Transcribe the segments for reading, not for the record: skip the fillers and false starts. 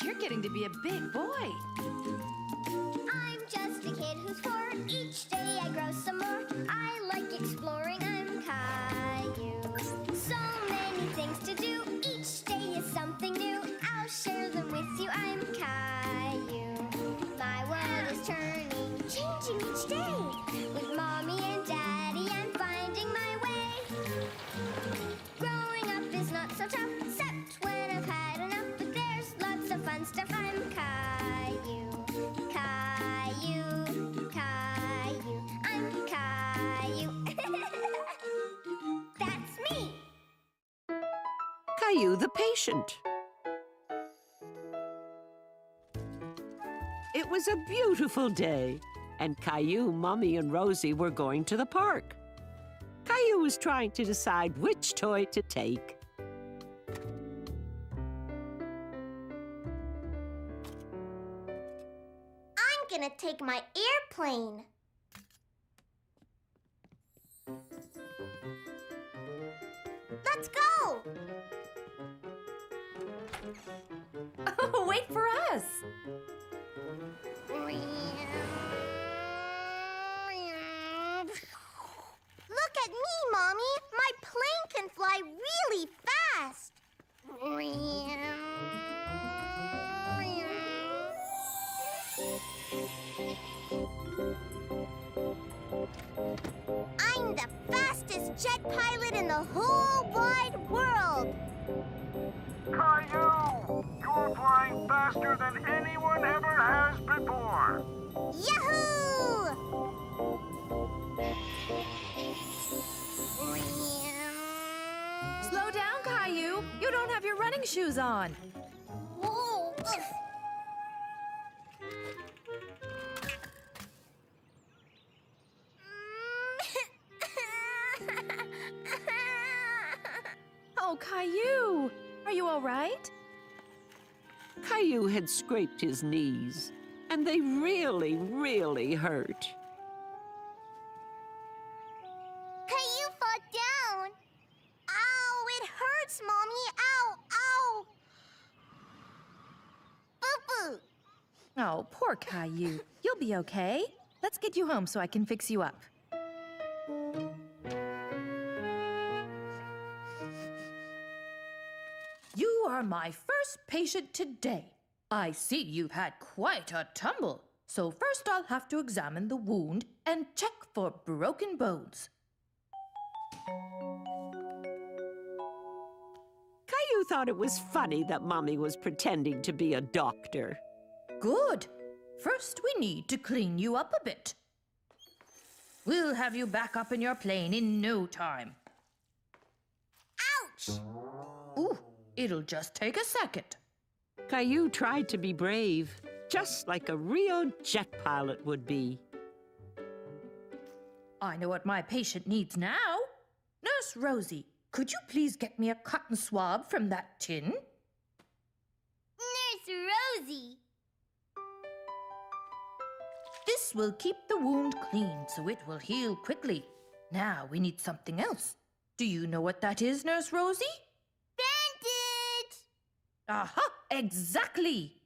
You're getting to be a big boy. I'm just a kid who's 4. Each day I grow some more. I like exploring. I'm Caillou. So many things to do. Each day is something new. I'll share them with you. I'm Caillou. My world is turning, changing each day. With Mommy and Daddy, I'm finding my way. Growing up is not so tough, except when I've had enough. But there's lots of fun stuff. I'm Caillou. Caillou, Caillou, I'm Caillou. That's me. Caillou the patient. It was a beautiful day, and Caillou, Mummy, and Rosie were going to the park. Caillou was trying to decide which toy to take. I'm gonna take my airplane. Let's go! Oh, wait for us. Look at me, Mommy! My plane can fly really fast! I'm the fastest jet pilot in the whole wide world! Caillou! You're flying faster than anyone ever has before! Yahoo! Slow down, Caillou. You don't have your running shoes on. Whoa! Oh, Caillou. Are you all right? Caillou had scraped his knees, and they really, really hurt. Caillou fell down. Ow, it hurts, Mommy. Ow, ow. Boo-boo. Oh, poor Caillou. You'll be okay. Let's get you home so I can fix you up. You are my first patient today. I see you've had quite a tumble. So first I'll have to examine the wound and check for broken bones. Caillou thought it was funny that Mummy was pretending to be a doctor. Good. First, we need to clean you up a bit. We'll have you back up in your plane in no time. Ouch. Ooh, it'll just take a second. Caillou tried to be brave, just like a real jet pilot would be. I know what my patient needs now. Nurse Rosie, could you please get me a cotton swab from that tin? Nurse Rosie. This will keep the wound clean so it will heal quickly. Now we need something else. Do you know what that is, Nurse Rosie? Bandage. Aha, exactly.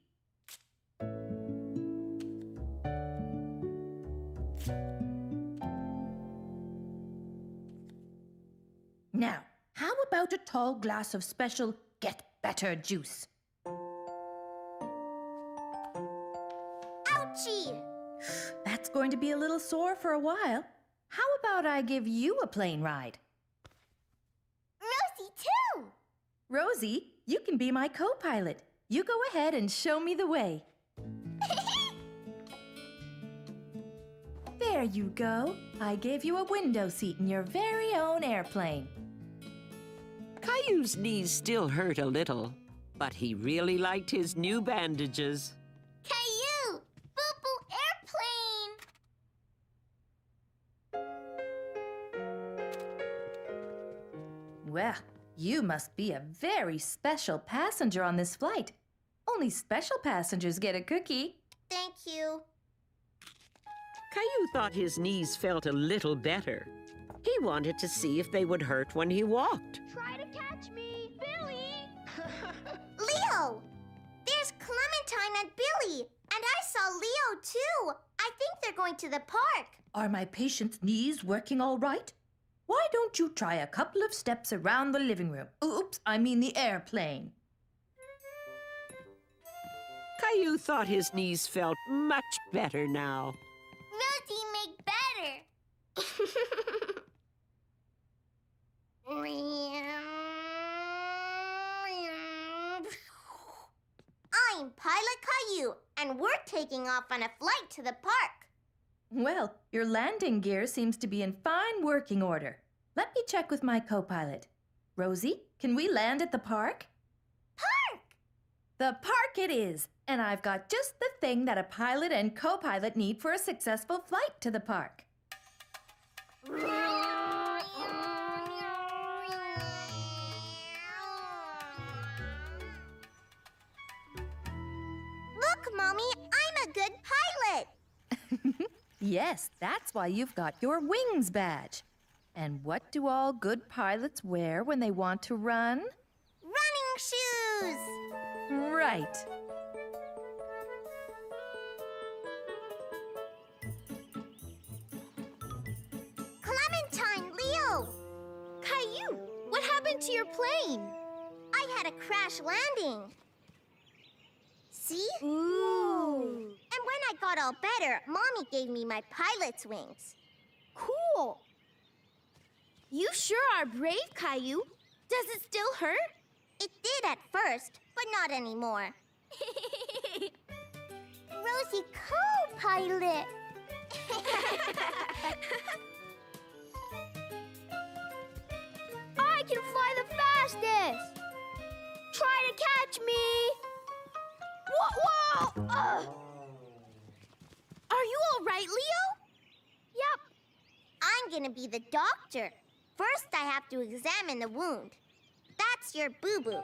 Now, how about a tall glass of special Get Better juice? Ouchie. That's going to be a little sore for a while. How about I give you a plane ride? Rosie, too. Rosie, you can be my co-pilot. You go ahead and show me the way. There you go. I gave you a window seat in your very own airplane. Caillou's knees still hurt a little, but he really liked his new bandages. Caillou. Boo-boo airplane. Well, you must be a very special passenger on this flight. Only special passengers get a cookie. Thank you. Caillou thought his knees felt a little better, He wanted to see if they would hurt when he walked. Try to catch me, Billy! Leo! There's Clementine and Billy! And I saw Leo, too! I think they're going to the park. Are my patient's knees working all right? Why don't you try a couple of steps around the living room? Oops, I mean the airplane. Caillou thought his knees felt much better now. Rosie, make better! I'm Pilot Caillou, and we're taking off on a flight to the park. Well, your landing gear seems to be in fine working order. Let me check with my co-pilot. Rosie, can we land at the park? Park! The park it is, and I've got just the thing that a pilot and co-pilot need for a successful flight to the park. Look, Mommy, I'm a good pilot. Yes, that's why you've got your wings badge. And what do all good pilots wear when they want to run? Running shoes! Right. Clementine, Leo! Caillou, what happened to your plane? I had a crash landing. See? Ooh. And when I got all better, Mommy gave me my pilot's wings. Cool. You sure are brave, Caillou. Does it still hurt? It did at first, but not anymore. Rosie, co-pilot. I can fly the fastest. Try to catch me. Whoa! Are you all right, Leo? Yep. I'm gonna be the doctor. First, I have to examine the wound. That's your boo-boo.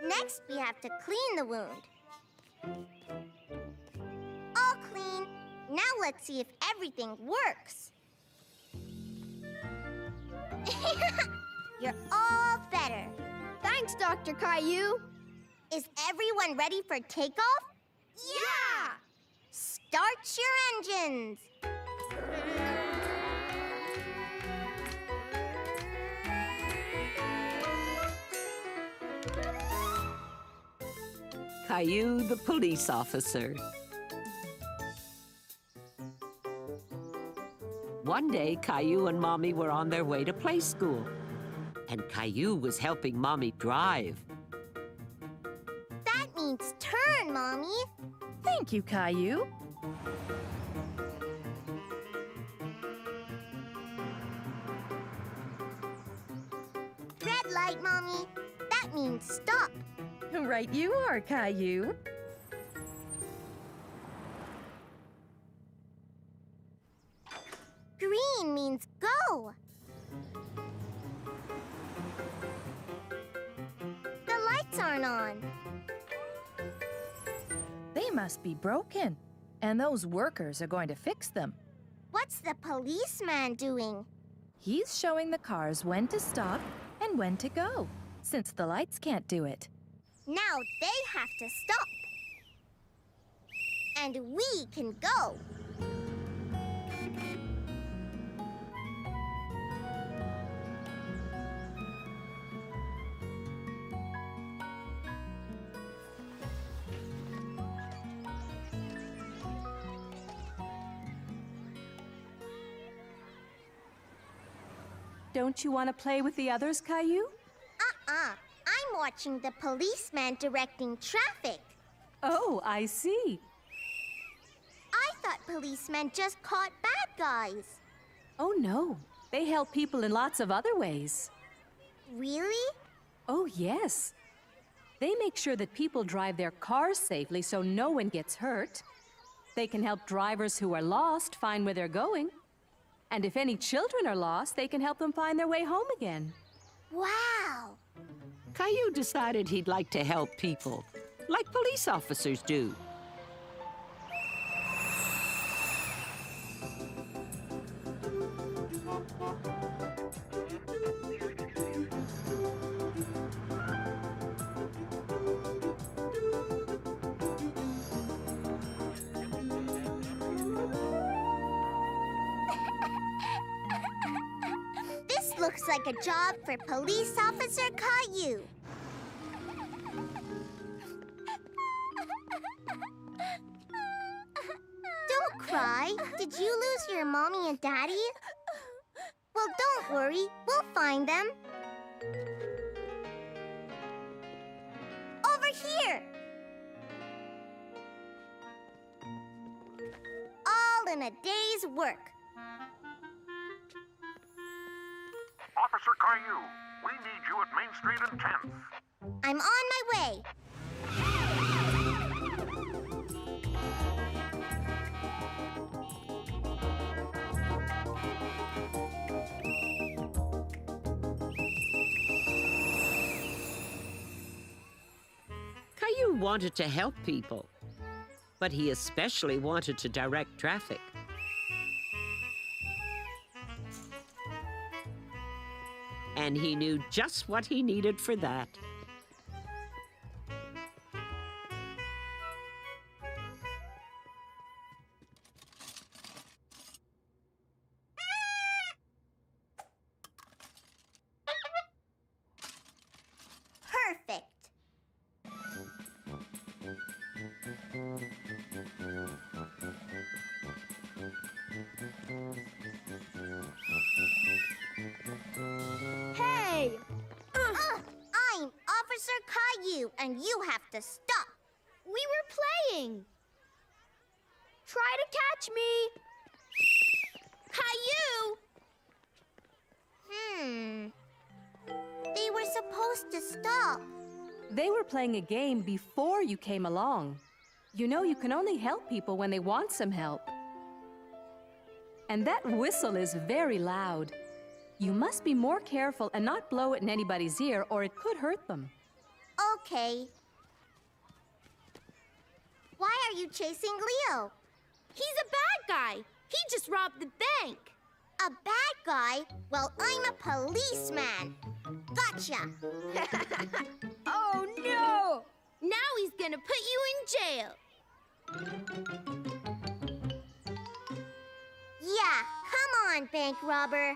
Next, we have to clean the wound. All clean. Now let's see if everything works. You're all better. Thanks, Dr. Caillou. Is everyone ready for takeoff? Yeah! Start your engines. Caillou, the police officer. One day, Caillou and Mommy were on their way to play school, and Caillou was helping Mommy drive. That means turn, Mommy. Thank you, Caillou. Red light, Mommy. That means stop. Right you are, Caillou. Green means go. The lights aren't on. They must be broken, and those workers are going to fix them. What's the policeman doing? He's showing the cars when to stop and when to go, since the lights can't do it. Now they have to stop. And we can go. Don't you want to play with the others, Caillou? I'm watching the policeman directing traffic. Oh, I see. I thought policemen just caught bad guys. Oh, no. They help people in lots of other ways. Really? Oh, yes. They make sure that people drive their cars safely so no one gets hurt. They can help drivers who are lost find where they're going. And if any children are lost, they can help them find their way home again. Wow. Caillou decided he'd like to help people, like police officers do. This looks like a job for Police Officer Caillou. Don't cry. Did you lose your mommy and daddy? Well, don't worry. We'll find them. Over here. All in a day's work. Officer Caillou, we need you at Main Street and 10th. I'm on my way. Caillou wanted to help people, but he especially wanted to direct traffic. And he knew just what he needed for that. Perfect. Hey! I'm Officer Caillou, and you have to stop. We were playing. Try to catch me. Caillou! They were supposed to stop. They were playing a game before you came along. You know you can only help people when they want some help. And that whistle is very loud. You must be more careful and not blow it in anybody's ear, or it could hurt them. Okay. Why are you chasing Leo? He's a bad guy. He just robbed the bank. A bad guy? Well, I'm a policeman. Gotcha. Oh, no! Now he's gonna put you in jail. Yeah, come on, bank robber.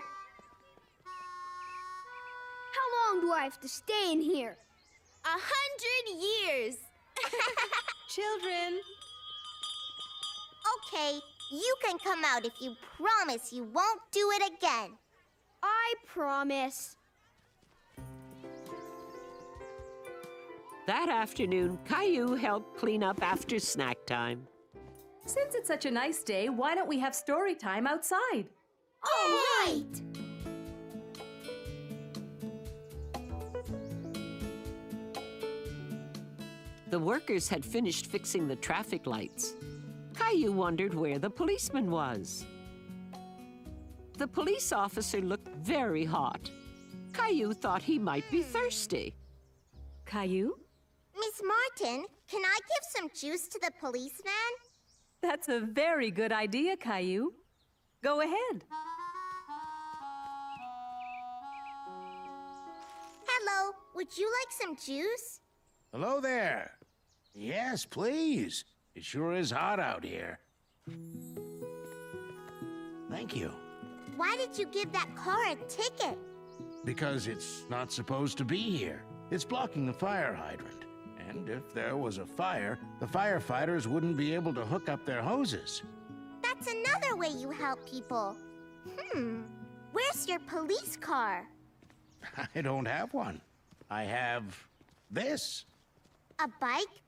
How long do I have to stay in here? 100 years. Children! Okay, you can come out if you promise you won't do it again. I promise. That afternoon, Caillou helped clean up after snack time. Since it's such a nice day, why don't we have story time outside? All right. The workers had finished fixing the traffic lights. Caillou wondered where the policeman was. The police officer looked very hot. Caillou thought he might be thirsty. Caillou? Miss Martin, can I give some juice to the policeman? That's a very good idea, Caillou. Go ahead. Hello, would you like some juice? Hello there. Yes, please. It sure is hot out here. Thank you. Why did you give that car a ticket? Because it's not supposed to be here. It's blocking the fire hydrant. And if there was a fire, the firefighters wouldn't be able to hook up their hoses. That's another way you help people. Where's your police car? I don't have one. I have this. A bike?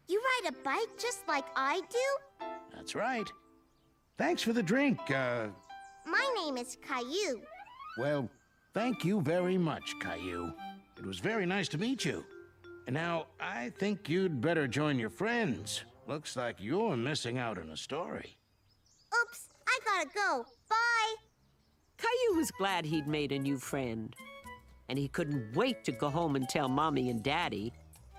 You ride a bike just like I do? That's right. Thanks for the drink. My name is Caillou. Well, thank you very much, Caillou. It was very nice to meet you. And now, I think you'd better join your friends. Looks like you're missing out on a story. Oops, I gotta go. Bye. Caillou was glad he'd made a new friend. And he couldn't wait to go home and tell Mommy and Daddy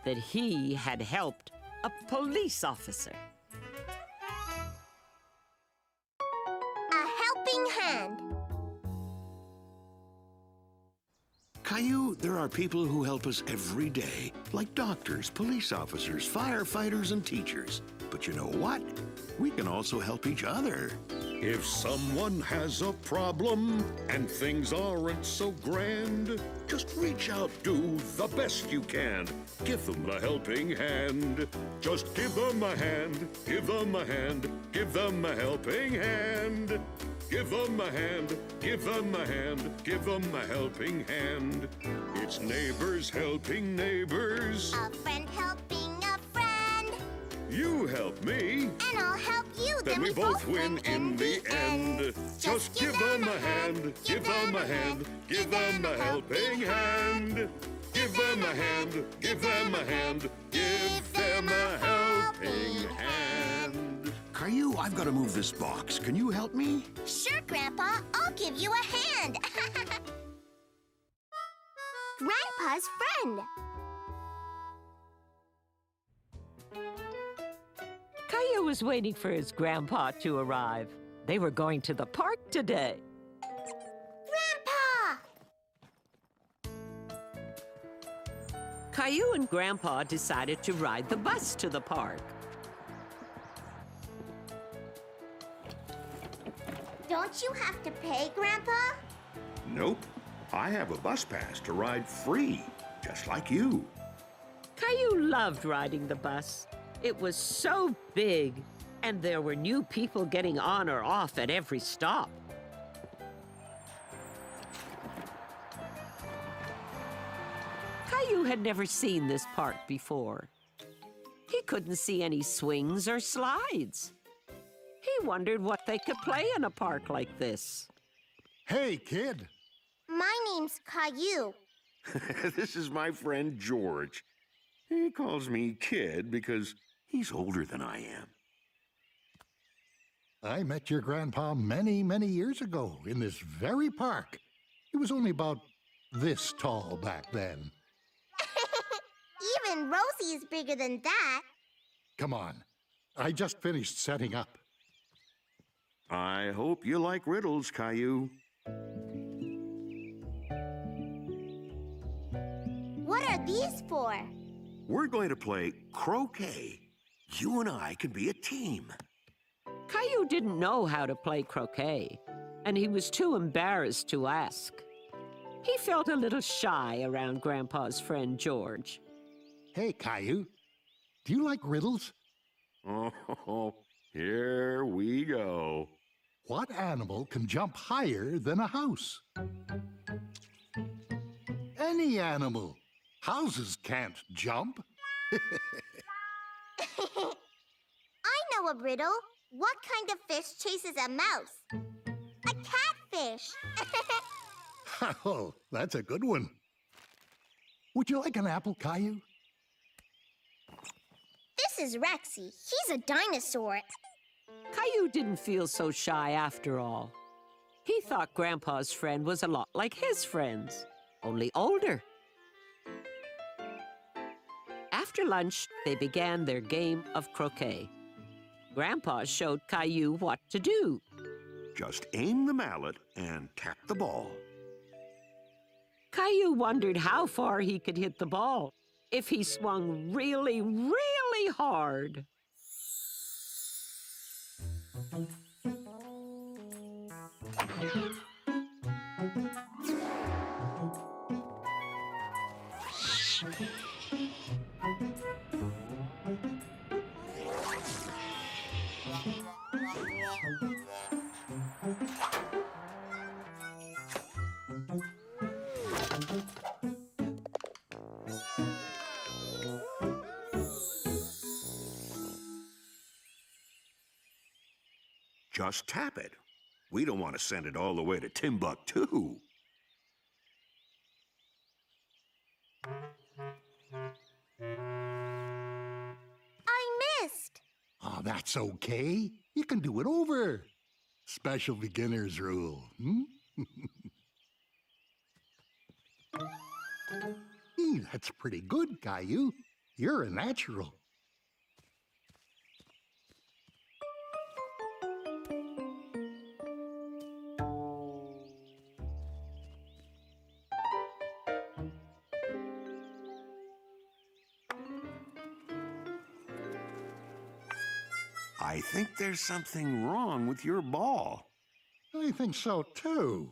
that he had helped a police officer. A helping hand. Caillou, there are people who help us every day, like doctors, police officers, firefighters, and teachers. But you know what? We can also help each other. If someone has a problem and things aren't so grand, just reach out, do the best you can. Give them a helping hand. Just give them a hand, give them a hand, give them a helping hand. Give them a hand, give them a hand, give them a helping hand. It's neighbors helping neighbors. A friend helping a friend. You help me. And I'll help you. Then we both win in the end. Just give them a hand, give them a hand, give them a helping hand. Give them a hand, give them a hand, give them a helping hand. Caillou, I've got to move this box. Can you help me? Sure, Grandpa. I'll give you a hand. Grandpa's friend. Caillou was waiting for his grandpa to arrive. They were going to the park today. Grandpa! Caillou and Grandpa decided to ride the bus to the park. Don't you have to pay, Grandpa? Nope. I have a bus pass to ride free, just like you. Caillou loved riding the bus. It was so big, and there were new people getting on or off at every stop. Caillou had never seen this park before. He couldn't see any swings or slides. He wondered what they could play in a park like this. Hey, kid. My name's Caillou. This is my friend George. He calls me Kid because he's older than I am. I met your grandpa many, many years ago in this very park. He was only about this tall back then. Even Rosie is bigger than that. Come on. I just finished setting up. I hope you like riddles, Caillou. What are these for? We're going to play croquet. You and I can be a team. Caillou didn't know how to play croquet, and he was too embarrassed to ask. He felt a little shy around Grandpa's friend George. Hey, Caillou. Do you like riddles? Oh, here we go. What animal can jump higher than a house? Any animal. Houses can't jump. I know a riddle. What kind of fish chases a mouse? A catfish. Oh, that's a good one. Would you like an apple, Caillou? This is Rexy. He's a dinosaur. Caillou didn't feel so shy after all. He thought Grandpa's friend was a lot like his friends, only older. After lunch, they began their game of croquet. Grandpa showed Caillou what to do. Just aim the mallet and tap the ball. Caillou wondered how far he could hit the ball if he swung really, really hard. Just tap it. We don't want to send it all the way to Timbuktu. I missed. Oh, that's okay. You can do it over. Special beginner's rule. That's pretty good, Caillou. You're a natural. I think there's something wrong with your ball. I think so, too.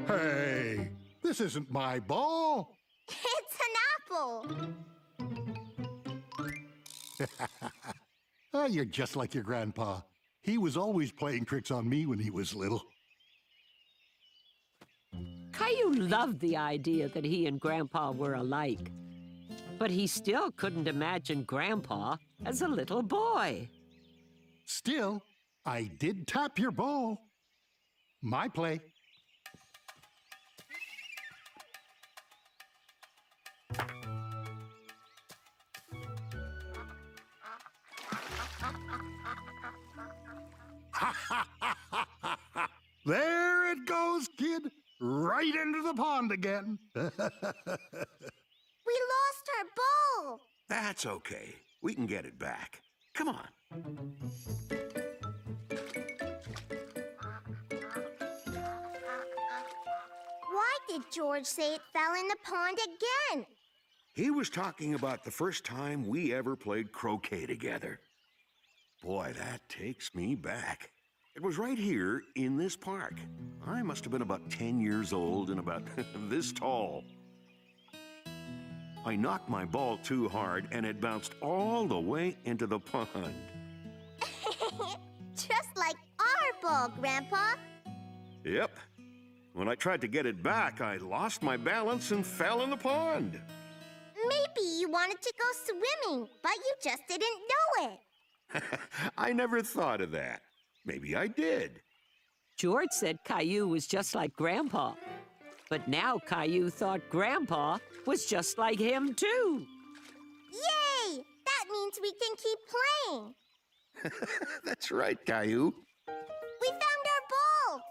Hey, this isn't my ball. It's an apple. You're just like your grandpa. He was always playing tricks on me when he was little. Caillou loved the idea that he and Grandpa were alike. But he still couldn't imagine Grandpa as a little boy. Still, I did tap your ball. My play. There it goes, kid. Right into the pond again. We lost our ball. That's okay. We can get it back. Come on. Why did George say it fell in the pond again? He was talking about the first time we ever played croquet together. Boy, that takes me back. It was right here in this park. I must have been about 10 years old and about this tall. I knocked my ball too hard and it bounced all the way into the pond. Just like our ball, Grandpa. Yep. When I tried to get it back, I lost my balance and fell in the pond. Maybe you wanted to go swimming, but you just didn't know it. I never thought of that. Maybe I did. George said Caillou was just like Grandpa. But now Caillou thought Grandpa was just like him, too. Yay! That means we can keep playing. That's right, Caillou. We found our ball.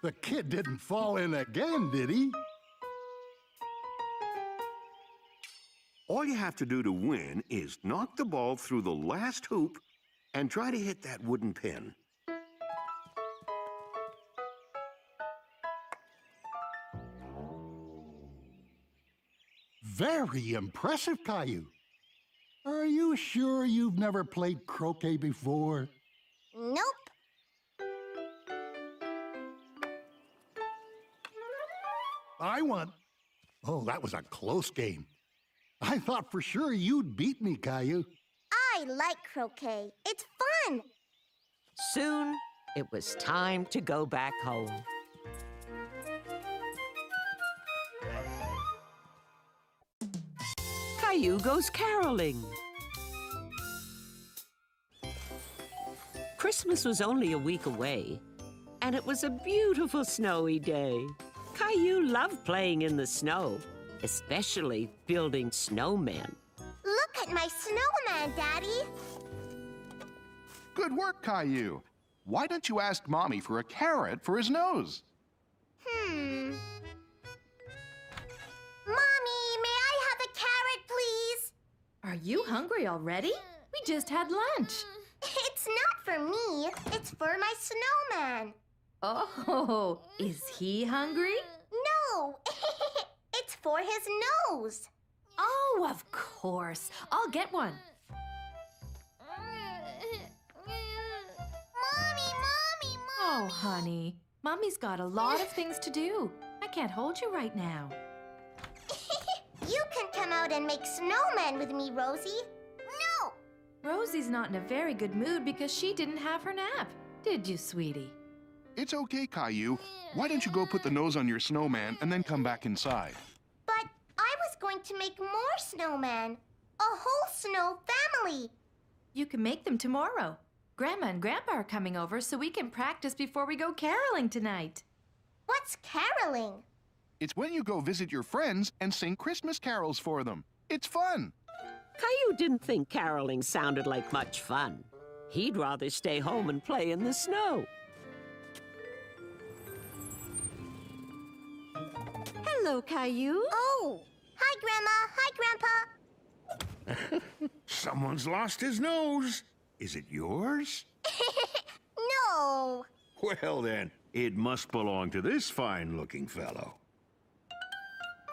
The kid didn't fall in again, did he? All you have to do to win is knock the ball through the last hoop and try to hit that wooden pin. Very impressive, Caillou. Are you sure you've never played croquet before? Nope. I won. Oh, that was a close game. I thought for sure you'd beat me, Caillou. I like croquet. It's fun. Soon, it was time to go back home. Caillou goes caroling. Christmas was only a week away, and it was a beautiful snowy day. Caillou loved playing in the snow, especially building snowmen. Look at my snowman, Daddy. Good work, Caillou. Why don't you ask Mommy for a carrot for his nose? Mommy, may I have a carrot, please? Are you hungry already? We just had lunch. It's not for me. It's for my snowman. Oh, is he hungry? No, it's for his nose. Oh, of course. I'll get one. Mommy. Oh, honey. Mommy's got a lot of things to do. I can't hold you right now. You can come out and make snowmen with me, Rosie. No! Rosie's not in a very good mood because she didn't have her nap. Did you, sweetie? It's okay, Caillou. Why don't you go put the nose on your snowman and then come back inside? But I was going to make more snowmen. A whole snow family. You can make them tomorrow. Grandma and Grandpa are coming over so we can practice before we go caroling tonight. What's caroling? It's when you go visit your friends and sing Christmas carols for them. It's fun. Caillou didn't think caroling sounded like much fun. He'd rather stay home and play in the snow. Hello, Caillou. Oh, hi, Grandma. Hi, Grandpa. Someone's lost his nose. Is it yours? No. Well then, it must belong to this fine-looking fellow.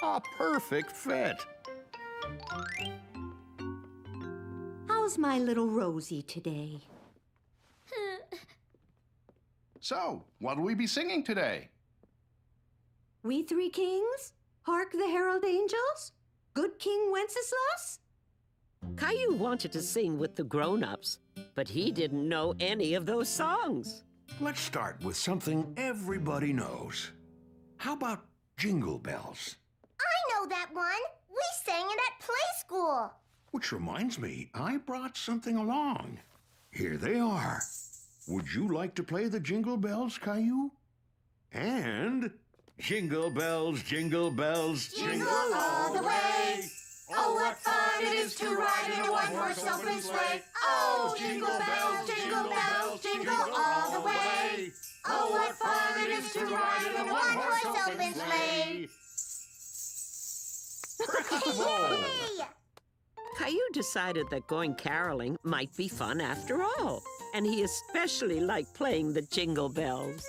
A perfect fit. How's my little Rosie today? So, what'll we be singing today? We Three Kings? Hark the Herald Angels? Good King Wenceslas? Caillou wanted to sing with the grown-ups, but he didn't know any of those songs. Let's start with something everybody knows. How about Jingle Bells? I know that one. We sang it at play school. Which reminds me, I brought something along. Here they are. Would you like to play the Jingle Bells, Caillou? And Jingle bells, jingle bells, Jingle all the way. Oh, what fun it is to ride in a one-horse open sleigh. Oh, jingle bells, jingle all the way. Oh, what fun it is to ride in a one-horse open sleigh. Yay! Caillou decided that going caroling might be fun after all, and he especially liked playing the jingle bells.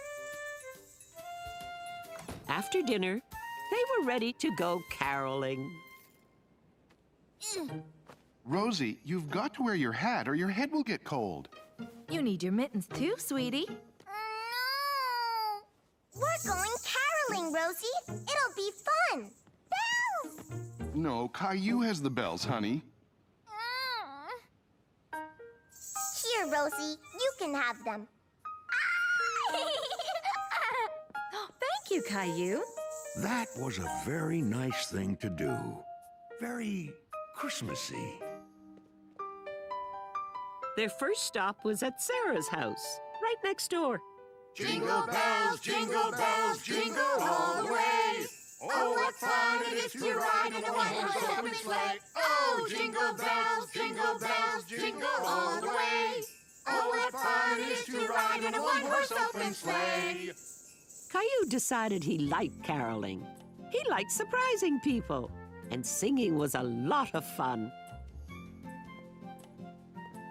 After dinner, they were ready to go caroling. Rosie, you've got to wear your hat or your head will get cold. You need your mittens too, sweetie. No! We're going caroling, Rosie. It'll be fun. Bells! No, Caillou has the bells, honey. Here, Rosie. You can have them. Thank you, Caillou. that was a very nice thing to do. Very Christmassy. Their first stop was at Sarah's house, right next door. Jingle bells, jingle all the way. Oh, what fun it is to ride in a one-horse open sleigh. Oh, jingle bells, jingle all the way. Oh, what fun it is to ride in a one-horse open sleigh. Caillou decided he liked caroling. He liked surprising people, and singing was a lot of fun.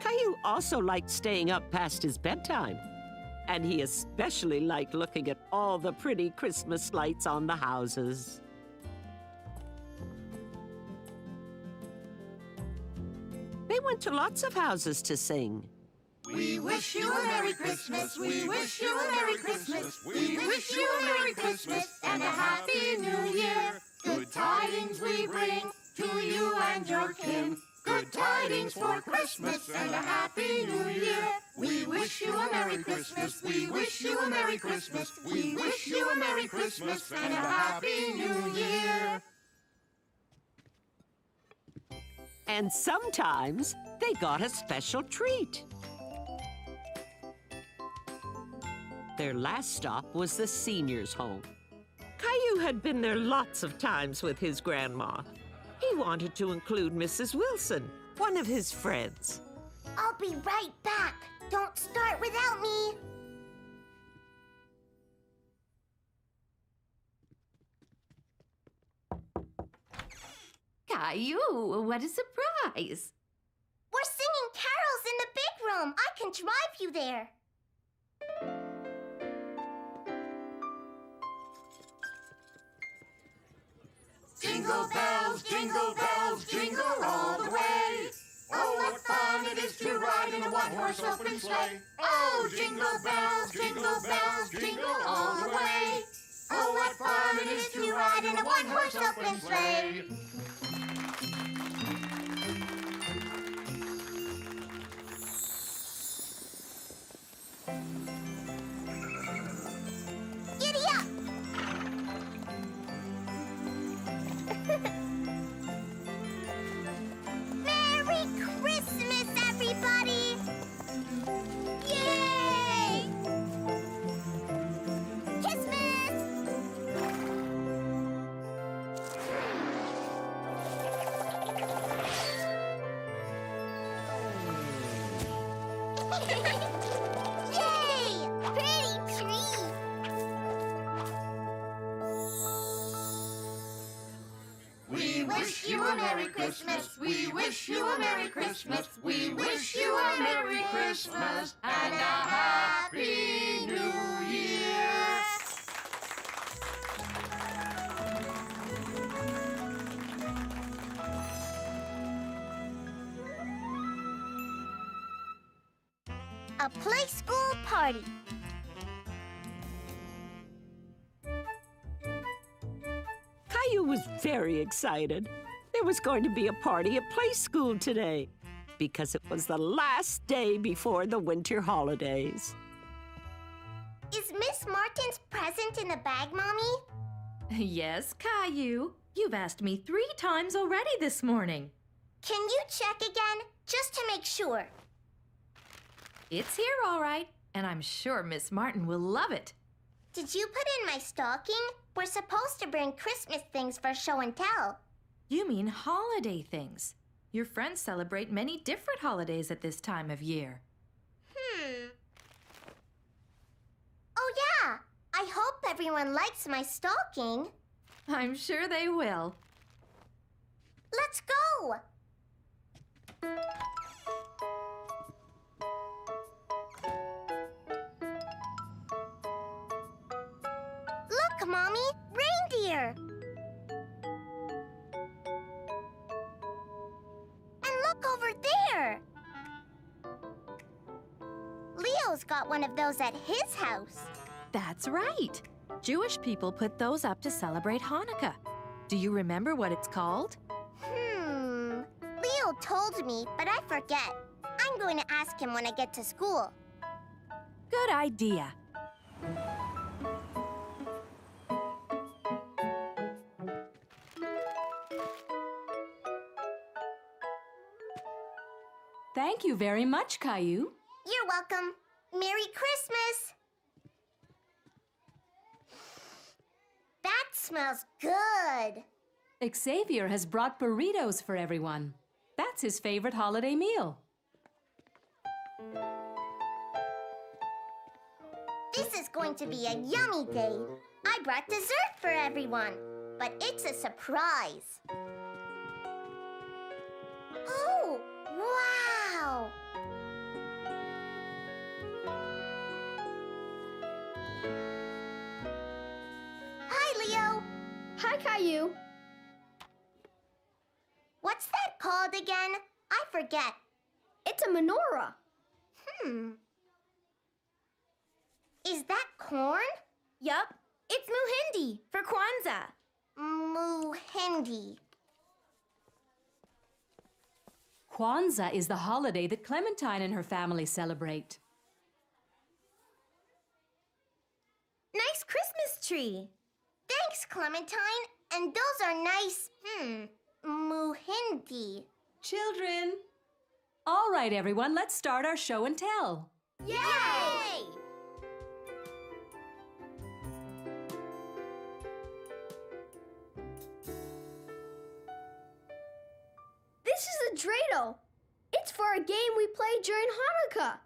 Caillou also liked staying up past his bedtime, and he especially liked looking at all the pretty Christmas lights on the houses. They went to lots of houses to sing. We wish you a Merry Christmas, we wish you a Merry Christmas, we wish you a Merry Christmas and a Happy New Year. Good tidings we bring to you and your kin. Good tidings for Christmas and a Happy New Year. We wish you a Merry Christmas, we wish you a Merry Christmas, we wish you a Merry Christmas and a Happy New Year. And sometimes they got a special treat. Their last stop was the seniors' home. Caillou had been there lots of times with his grandma. He wanted to include Mrs. Wilson, one of his friends. I'll be right back. Don't start without me. Caillou, what a surprise. We're singing carols in the big room. I can drive you there. Jingle bells, jingle all the way. Oh, what fun it is to ride in a one-horse open sleigh. Oh, jingle bells, jingle all the way. Oh, what fun it is to ride in a one-horse open sleigh. Giddy up! Merry Christmas, everybody! Yay! Christmas! Yay! Pretty tree! We wish you a Merry Christmas, we wish you a Merry Christmas, we wish you a Merry Christmas and a Happy New Year. A play school party. Caillou was very excited. There was going to be a party at play school today because it was the last day before the winter holidays. Is Miss Martin's present in the bag, Mommy? Yes, Caillou. You've asked me 3 times already this morning. Can you check again, just to make sure? It's here, all right, and I'm sure Miss Martin will love it. Did you put in my stocking? We're supposed to bring Christmas things for show and tell. You mean holiday things. Your friends celebrate many different holidays at this time of year. Oh, yeah. I hope everyone likes my stocking. I'm sure they will. Let's go. Look, Mommy, reindeer. And look over there. Leo's got one of those at his house. That's right. Jewish people put those up to celebrate Hanukkah. Do you remember what it's called? Leo told me, but I forget. I'm going to ask him when I get to school. Good idea. Thank you very much, Caillou. You're welcome. Merry Christmas! That smells good. Xavier has brought burritos for everyone. That's his favorite holiday meal. This is going to be a yummy day. I brought dessert for everyone, but it's a surprise. Oh, wow! Hi, Leo. Hi, Caillou. What's that called again? I forget. It's a menorah. Is that corn? Yup. It's Muhindi for Kwanzaa. Muhindi. Kwanzaa is the holiday that Clementine and her family celebrate. Nice Christmas tree. Thanks, Clementine. And those are nice, Muhindi. Children! All right, everyone, let's start our show and tell. Yay! This is a dreidel. It's for a game we play during Hanukkah.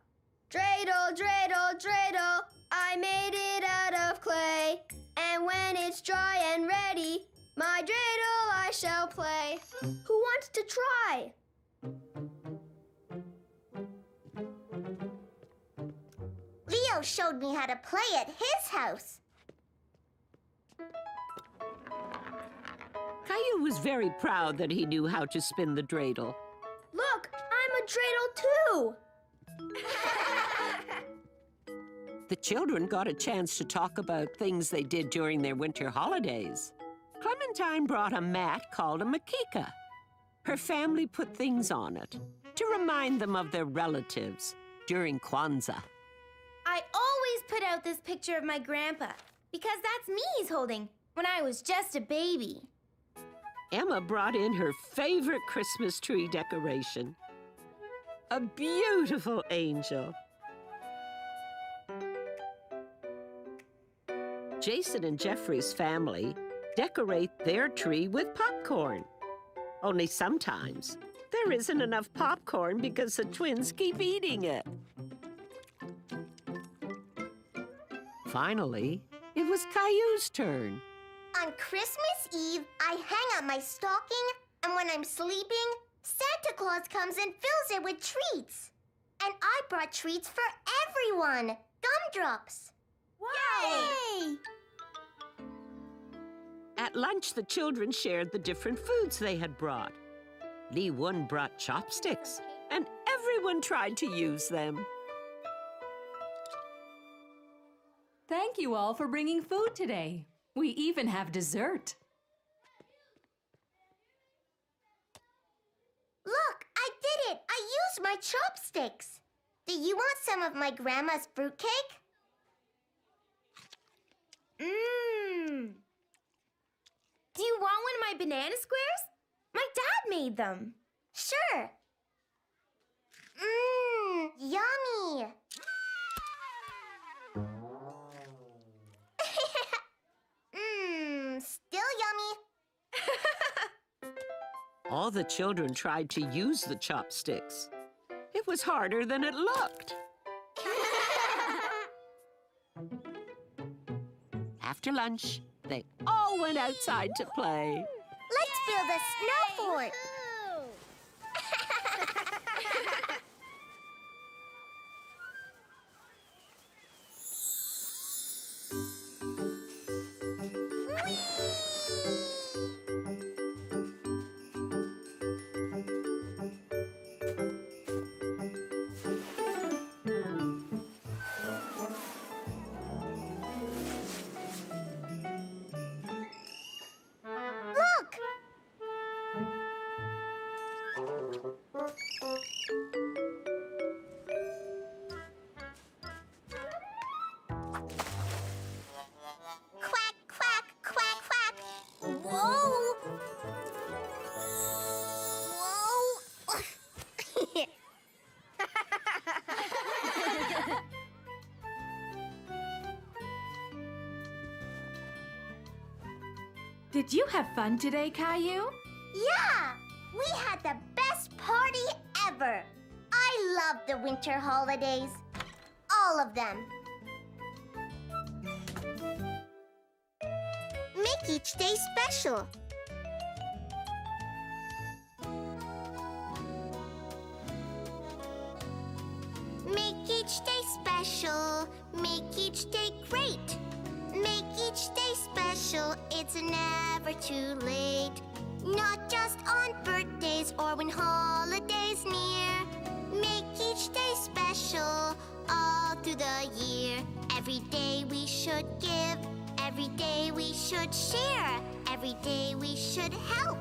Dreidel, dreidel, dreidel, I made it out of clay. And when it's dry and ready, my dreidel I shall play. Who wants to try? Leo showed me how to play at his house. Caillou was very proud that he knew how to spin the dreidel. Look, I'm a dreidel too. The children got a chance to talk about things they did during their winter holidays. Clementine brought a mat called a makika. Her family put things on it to remind them of their relatives during Kwanzaa. I always put out this picture of my grandpa because that's me he's holding when I was just a baby. Emma brought in her favorite Christmas tree decoration. A beautiful angel. Jason and Jeffrey's family decorate their tree with popcorn. Only sometimes there isn't enough popcorn because the twins keep eating it. Finally, it was Caillou's turn. On Christmas Eve, I hang up my stocking, and when I'm sleeping, Santa Claus comes and fills it with treats. And I brought treats for everyone. Gumdrops. Yay! At lunch, the children shared the different foods they had brought. Lee Wun brought chopsticks, and everyone tried to use them. Thank you all for bringing food today. We even have dessert. Look, I did it! I used my chopsticks! Do you want some of my grandma's fruitcake? Mmm. Do you want one of my banana squares? My dad made them. Sure. Mmm, yummy. Mmm, still yummy. All the children tried to use the chopsticks. It was harder than it looked. After lunch, they all went outside to play. Let's build a snow fort. Quack, quack, quack, quack. Whoa! Whoa! Did you have fun today, Caillou? Yeah! We had the best party ever! I love the winter holidays. All of them. Make each day special. Make each day special. Make each day great. Make each day special. It's never too late. Not just on birthdays or when holidays near. Make each day special all through the year. Every day we should give. Every day we should share. Every day we should help.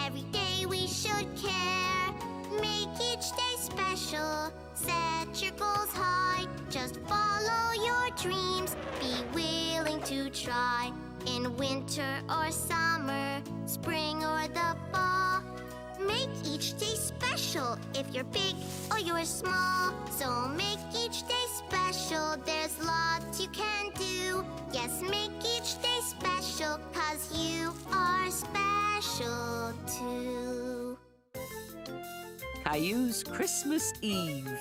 Every day we should care. Make each day special. Set your goals high. Just follow your dreams. Be willing to try. In winter or summer, spring or the fall. Make each day special if you're big or you're small. So make each day special. There's lots you can do. Yes, make each day special, 'cause you are special too. Caillou's Christmas Eve.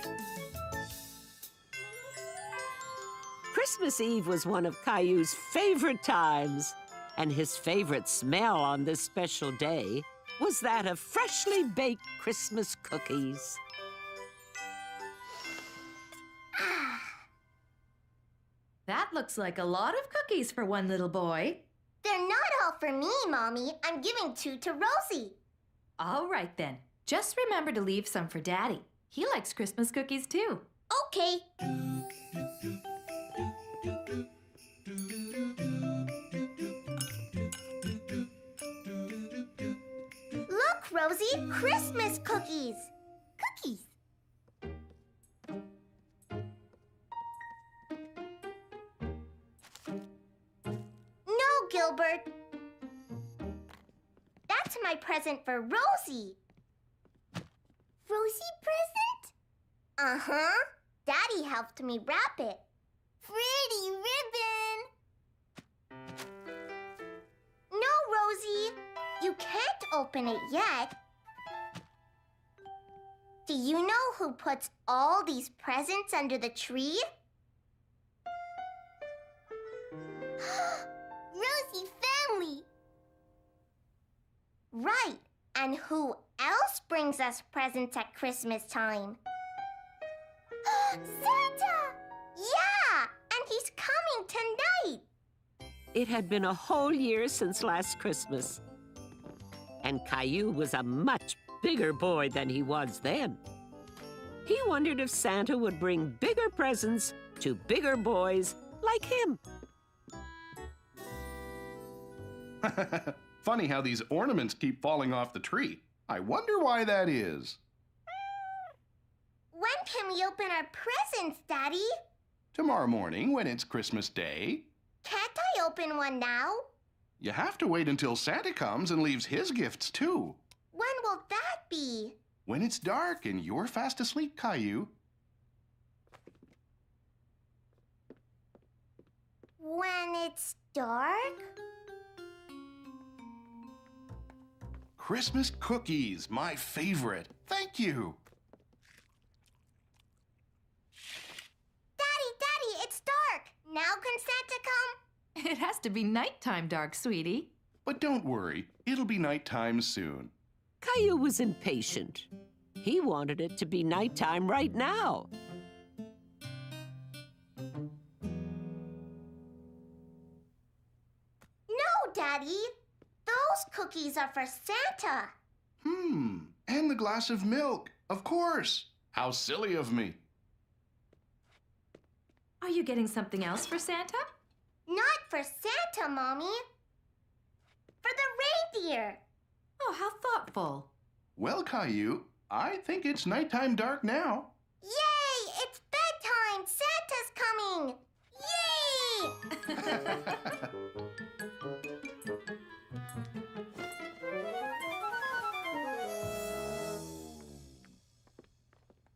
Christmas Eve was one of Caillou's favorite times, and his favorite smell on this special day was that of freshly baked Christmas cookies. That looks like a lot of cookies for one little boy. They're not all for me, Mommy. I'm giving 2 to Rosie. All right then. Just remember to leave some for Daddy. He likes Christmas cookies too. Okay. Look, Rosie, Christmas cookies. Cookies. No, Gilbert. That's my present for Rosie. Rosie present? Uh-huh. Daddy helped me wrap it. Pretty ribbon. No, Rosie. You can't open it yet. Do you know who puts all these presents under the tree? Rosie family. Right. And who else brings us presents at Christmas time? Santa! Yeah! And he's coming tonight! It had been a whole year since last Christmas, and Caillou was a much bigger boy than he was then. He wondered if Santa would bring bigger presents to bigger boys like him. Funny how these ornaments keep falling off the tree. I wonder why that is. When can we open our presents, Daddy? Tomorrow morning when it's Christmas Day. Can't I open one now? You have to wait until Santa comes and leaves his gifts, too. When will that be? When it's dark and you're fast asleep, Caillou. When it's dark? Christmas cookies, my favorite. Thank you. Daddy, it's dark. Now can Santa come? It has to be nighttime dark, sweetie. But don't worry, it'll be nighttime soon. Caillou was impatient. He wanted it to be nighttime right now. No, Daddy. Those cookies are for Santa. And the glass of milk, of course. How silly of me. Are you getting something else for Santa? Not for Santa, Mommy. For the reindeer. Oh, how thoughtful. Well, Caillou, I think it's nighttime dark now. Yay! It's bedtime! Santa's coming! Yay!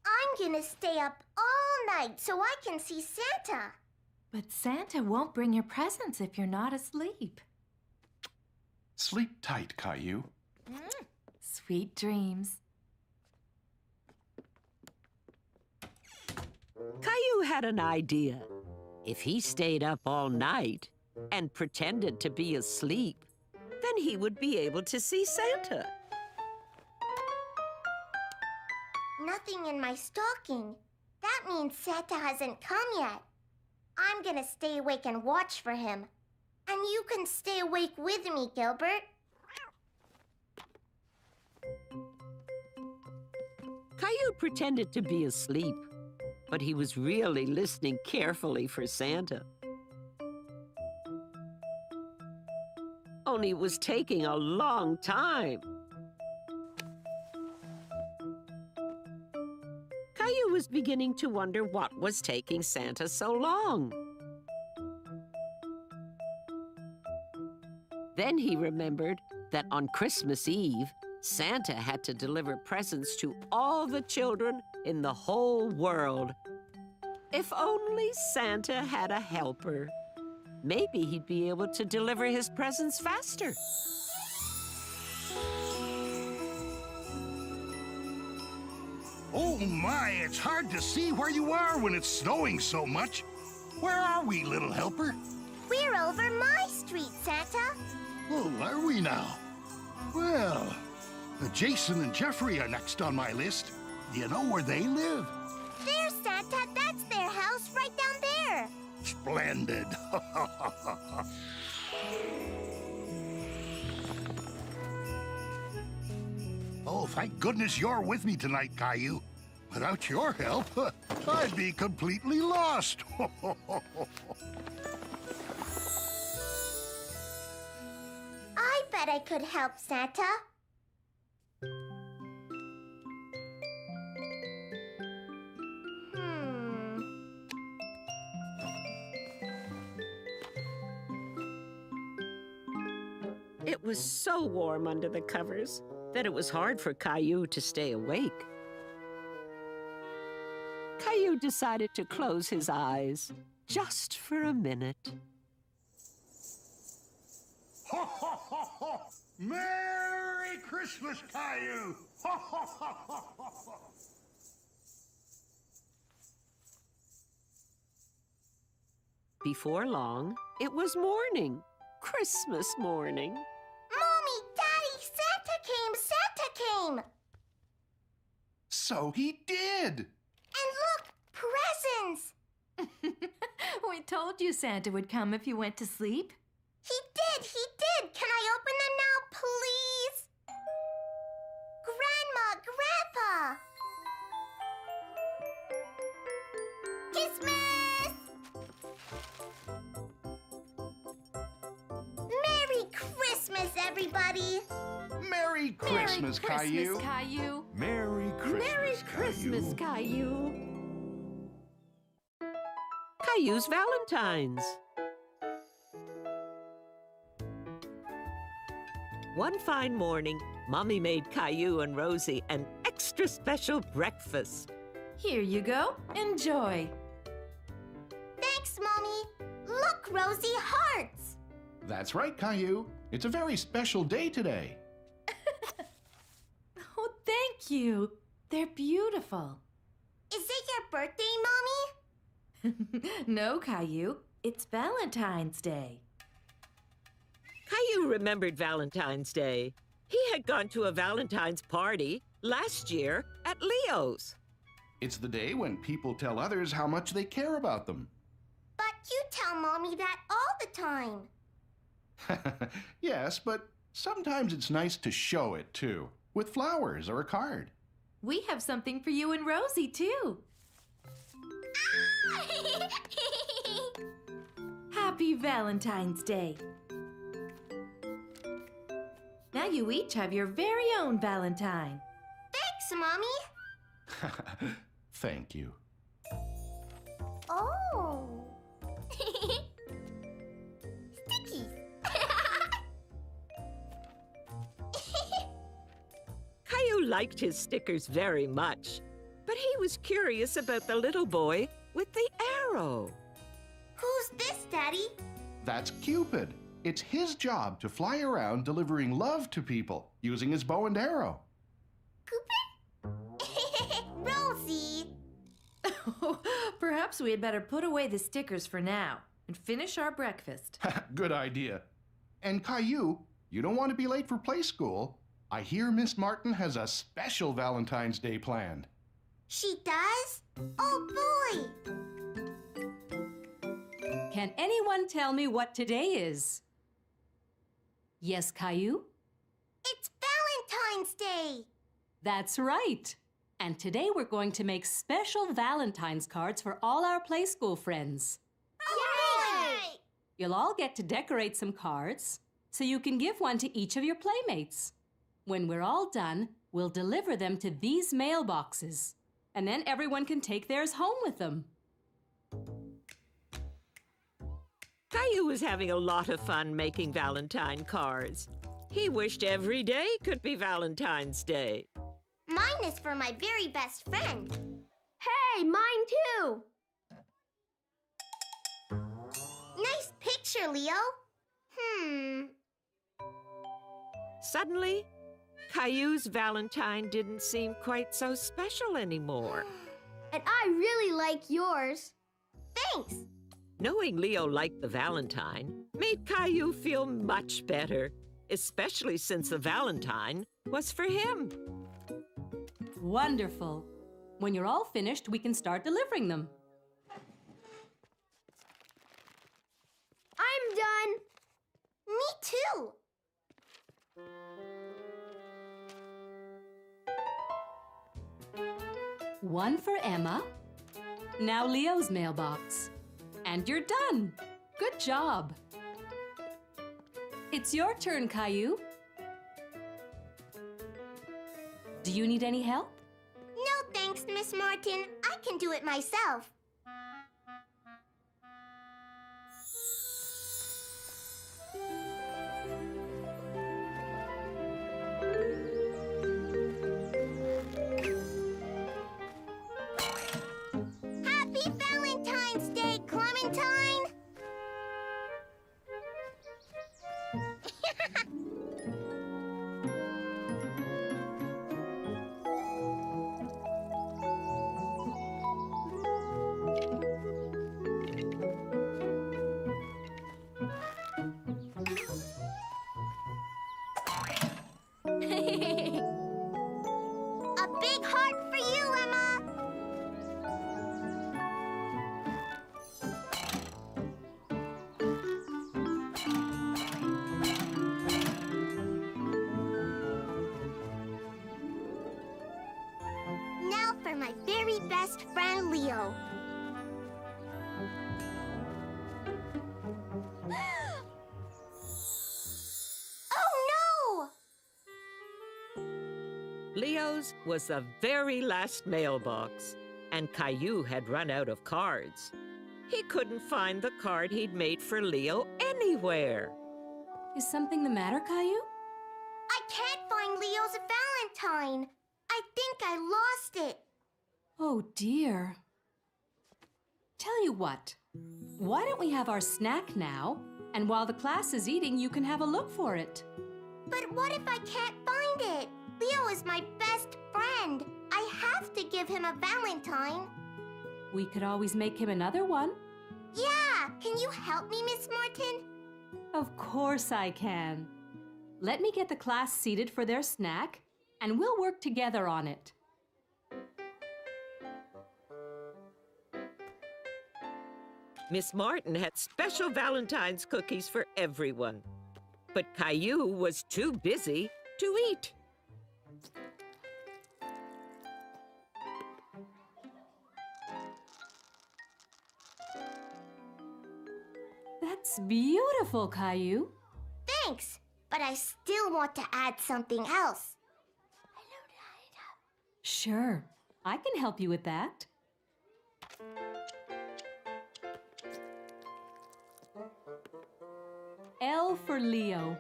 I'm gonna stay up all night so I can see Santa. But Santa won't bring your presents if you're not asleep. Sleep tight, Caillou. Sweet dreams. Caillou had an idea. If he stayed up all night and pretended to be asleep, then he would be able to see Santa. Nothing in my stocking. That means Santa hasn't come yet. I'm gonna stay awake and watch for him. And you can stay awake with me, Gilbert. Caillou pretended to be asleep, but he was really listening carefully for Santa. Only it was taking a long time. Caillou was beginning to wonder what was taking Santa so long. Then he remembered that on Christmas Eve, Santa had to deliver presents to all the children in the whole world. If only Santa had a helper. Maybe he'd be able to deliver his presents faster. Oh my, it's hard to see where you are when it's snowing so much. Where are we, little helper? We're over my street, Santa. Oh, are we now? Well, Jason and Jeffrey are next on my list. Do you know where they live? There's Santa. That's their house right down there. Splendid. Oh, thank goodness you're with me tonight, Caillou. Without your help, I'd be completely lost. I bet I could help Santa. It was so warm under the covers that it was hard for Caillou to stay awake. Caillou decided to close his eyes just for a minute. Ho, ho, ho, ho! Merry Christmas, Caillou! Ho, ho, ho, ho, ho, ho! Before long, it was morning, Christmas morning. Mommy, Daddy, Santa came! So he did! And look, presents! We told you Santa would come if you went to sleep. He did! Can I open them now, please? Grandma, Grandpa! Christmas! Merry Christmas! Merry Christmas, Caillou. Caillou. Merry Christmas, Merry Christmas, Caillou. Caillou's Valentine's. One fine morning, Mommy made Caillou and Rosie an extra special breakfast. Here you go. Enjoy. Thanks, Mommy. Look, Rosie, hearts. That's right, Caillou. It's a very special day today. Oh, thank you. They're beautiful. Is it your birthday, Mommy? No, Caillou. It's Valentine's Day. Caillou remembered Valentine's Day. He had gone to a Valentine's party last year at Leo's. It's the day when people tell others how much they care about them. But you tell Mommy that all the time. Yes, but sometimes it's nice to show it, too, with flowers or a card. We have something for you and Rosie, too. Happy Valentine's Day. Now you each have your very own Valentine. Thanks, Mommy. Thank you. Oh. Stickies. Caillou liked his stickers very much, but he was curious about the little boy with the arrow. Who's this, Daddy? That's Cupid. It's his job to fly around delivering love to people using his bow and arrow. Rosie. Perhaps we had better put away the stickers for now and finish our breakfast. Good idea. And Caillou, you don't want to be late for play school. I hear Miss Martin has a special Valentine's Day planned. She does? Oh, boy. Can anyone tell me what today is? Yes, Caillou? It's Valentine's Day. That's right. And today we're going to make special Valentine's cards for all our play school friends. Yay! You'll all get to decorate some cards so you can give one to each of your playmates. When we're all done, we'll deliver them to these mailboxes. And then everyone can take theirs home with them. Caillou was having a lot of fun making Valentine cards. He wished every day could be Valentine's Day. Mine is for my very best friend. Hey, mine too. Nice picture, Leo. Suddenly, Caillou's Valentine didn't seem quite so special anymore. And I really like yours. Thanks. Knowing Leo liked the Valentine made Caillou feel much better, especially since the Valentine was for him. Wonderful. When you're all finished, we can start delivering them. I'm done. Me too. One for Emma. Now Leo's mailbox. And you're done. Good job. It's your turn, Caillou. Do you need any help? No thanks, Miss Martin. I can do it myself. Happy Valentine's Day, Clementine! A big heart for you, Emma! Now for my very best friend, Leo. Oh, no! Leo's was the very last mailbox, and Caillou had run out of cards. He couldn't find the card he'd made for Leo anywhere. Is something the matter, Caillou? I can't find Leo's Valentine. I think I lost it. Oh, dear. Tell you what, why don't we have our snack now, and while the class is eating, you can have a look for it. But what if I can't find it? Leo is my best friend. I have to give him a Valentine. We could always make him another one. Yeah, can you help me, Miss Martin? Of course I can. Let me get the class seated for their snack, and we'll work together on it. Miss Martin had special Valentine's cookies for everyone, but Caillou was too busy to eat. That's beautiful, Caillou. Thanks, but I still want to add something else. Sure, I can help you with that. L for Leo.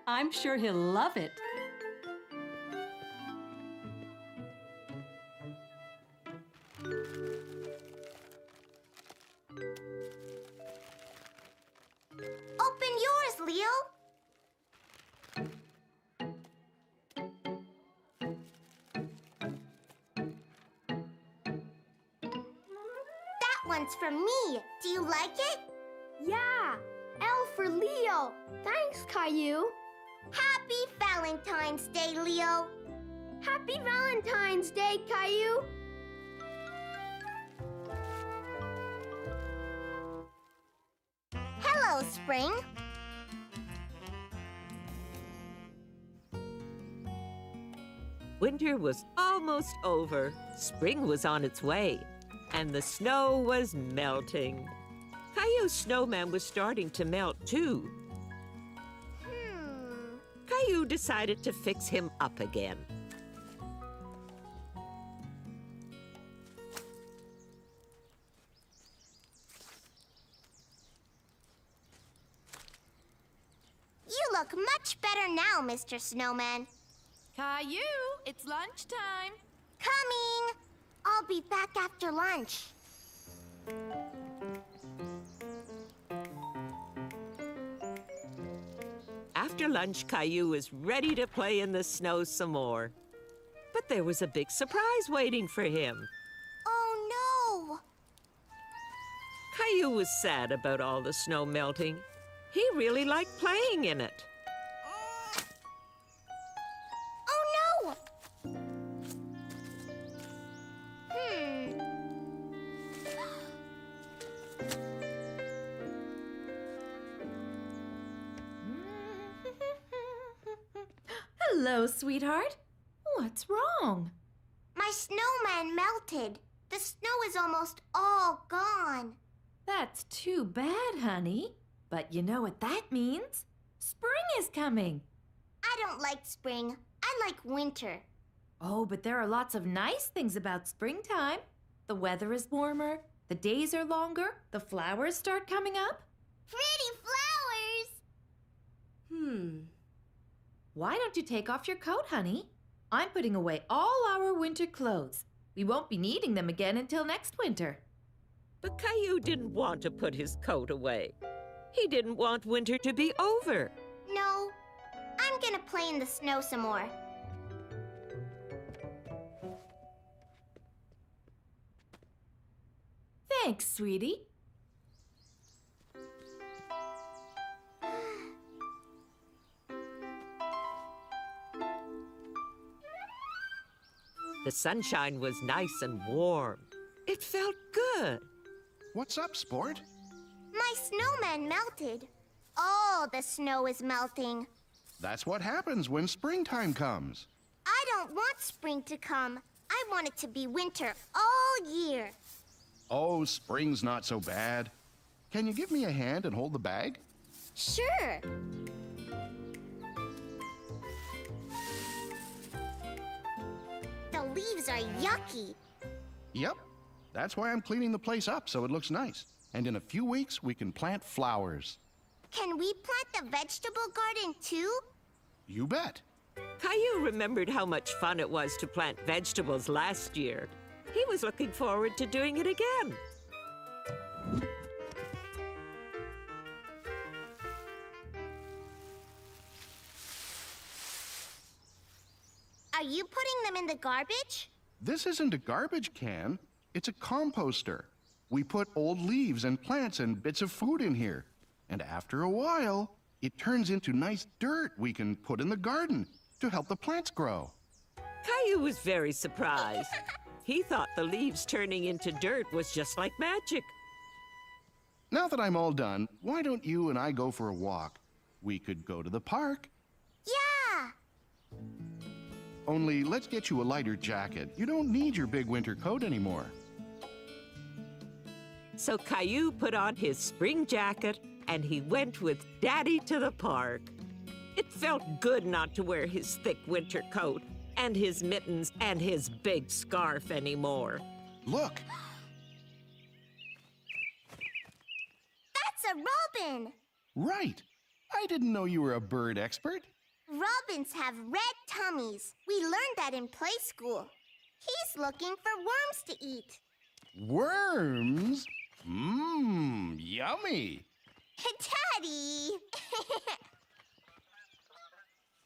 I'm sure he'll love it. Open yours, Leo. That one's from me. Do you like it? Yeah, L for Leo. Thanks, Caillou. Happy Valentine's Day, Leo. Happy Valentine's Day, Caillou. Hello, Spring. Winter was almost over. Spring was on its way, and the snow was melting. Caillou's snowman was starting to melt, too. Caillou decided to fix him up again. You look much better now, Mr. Snowman. Caillou, it's lunchtime. Coming! I'll be back after lunch. After lunch, Caillou was ready to play in the snow some more. But there was a big surprise waiting for him. Oh, no! Caillou was sad about all the snow melting. He really liked playing in it. Oh, no! Hello, sweetheart. What's wrong? My snowman melted. The snow is almost all gone. That's too bad, honey. But you know what that means? Spring is coming. I don't like spring. I like winter. Oh, but there are lots of nice things about springtime. The weather is warmer, the days are longer, the flowers start coming up. Pretty flowers! Why don't you take off your coat, honey? I'm putting away all our winter clothes. We won't be needing them again until next winter. But Caillou didn't want to put his coat away. He didn't want winter to be over. No, I'm gonna play in the snow some more. Thanks, sweetie. The sunshine was nice and warm. It felt good. What's up, Sport? My snowman melted. All the snow is melting. That's what happens when springtime comes. I don't want spring to come. I want it to be winter all year. Oh, spring's not so bad. Can you give me a hand and hold the bag? Sure. leaves are yucky. Yep. That's why I'm cleaning the place up so it looks nice. And in a few weeks, we can plant flowers. Can we plant the vegetable garden too? You bet. Caillou remembered how much fun it was to plant vegetables last year. He was looking forward to doing it again. Are you putting them in the garbage? This isn't a garbage can. It's a composter. We put old leaves and plants and bits of food in here. And after a while, it turns into nice dirt we can put in the garden to help the plants grow. Caillou was very surprised. He thought the leaves turning into dirt was just like magic. Now that I'm all done, why don't you and I go for a walk? We could go to the park. Yeah! Only let's get you a lighter jacket. You don't need your big winter coat anymore. So Caillou put on his spring jacket and he went with Daddy to the park. It felt good not to wear his thick winter coat and his mittens and his big scarf anymore. Look! That's a robin! Right! I didn't know you were a bird expert. Robins have red tummies. We learned that in play school. He's looking for worms to eat. Worms? Mmm, yummy! Daddy!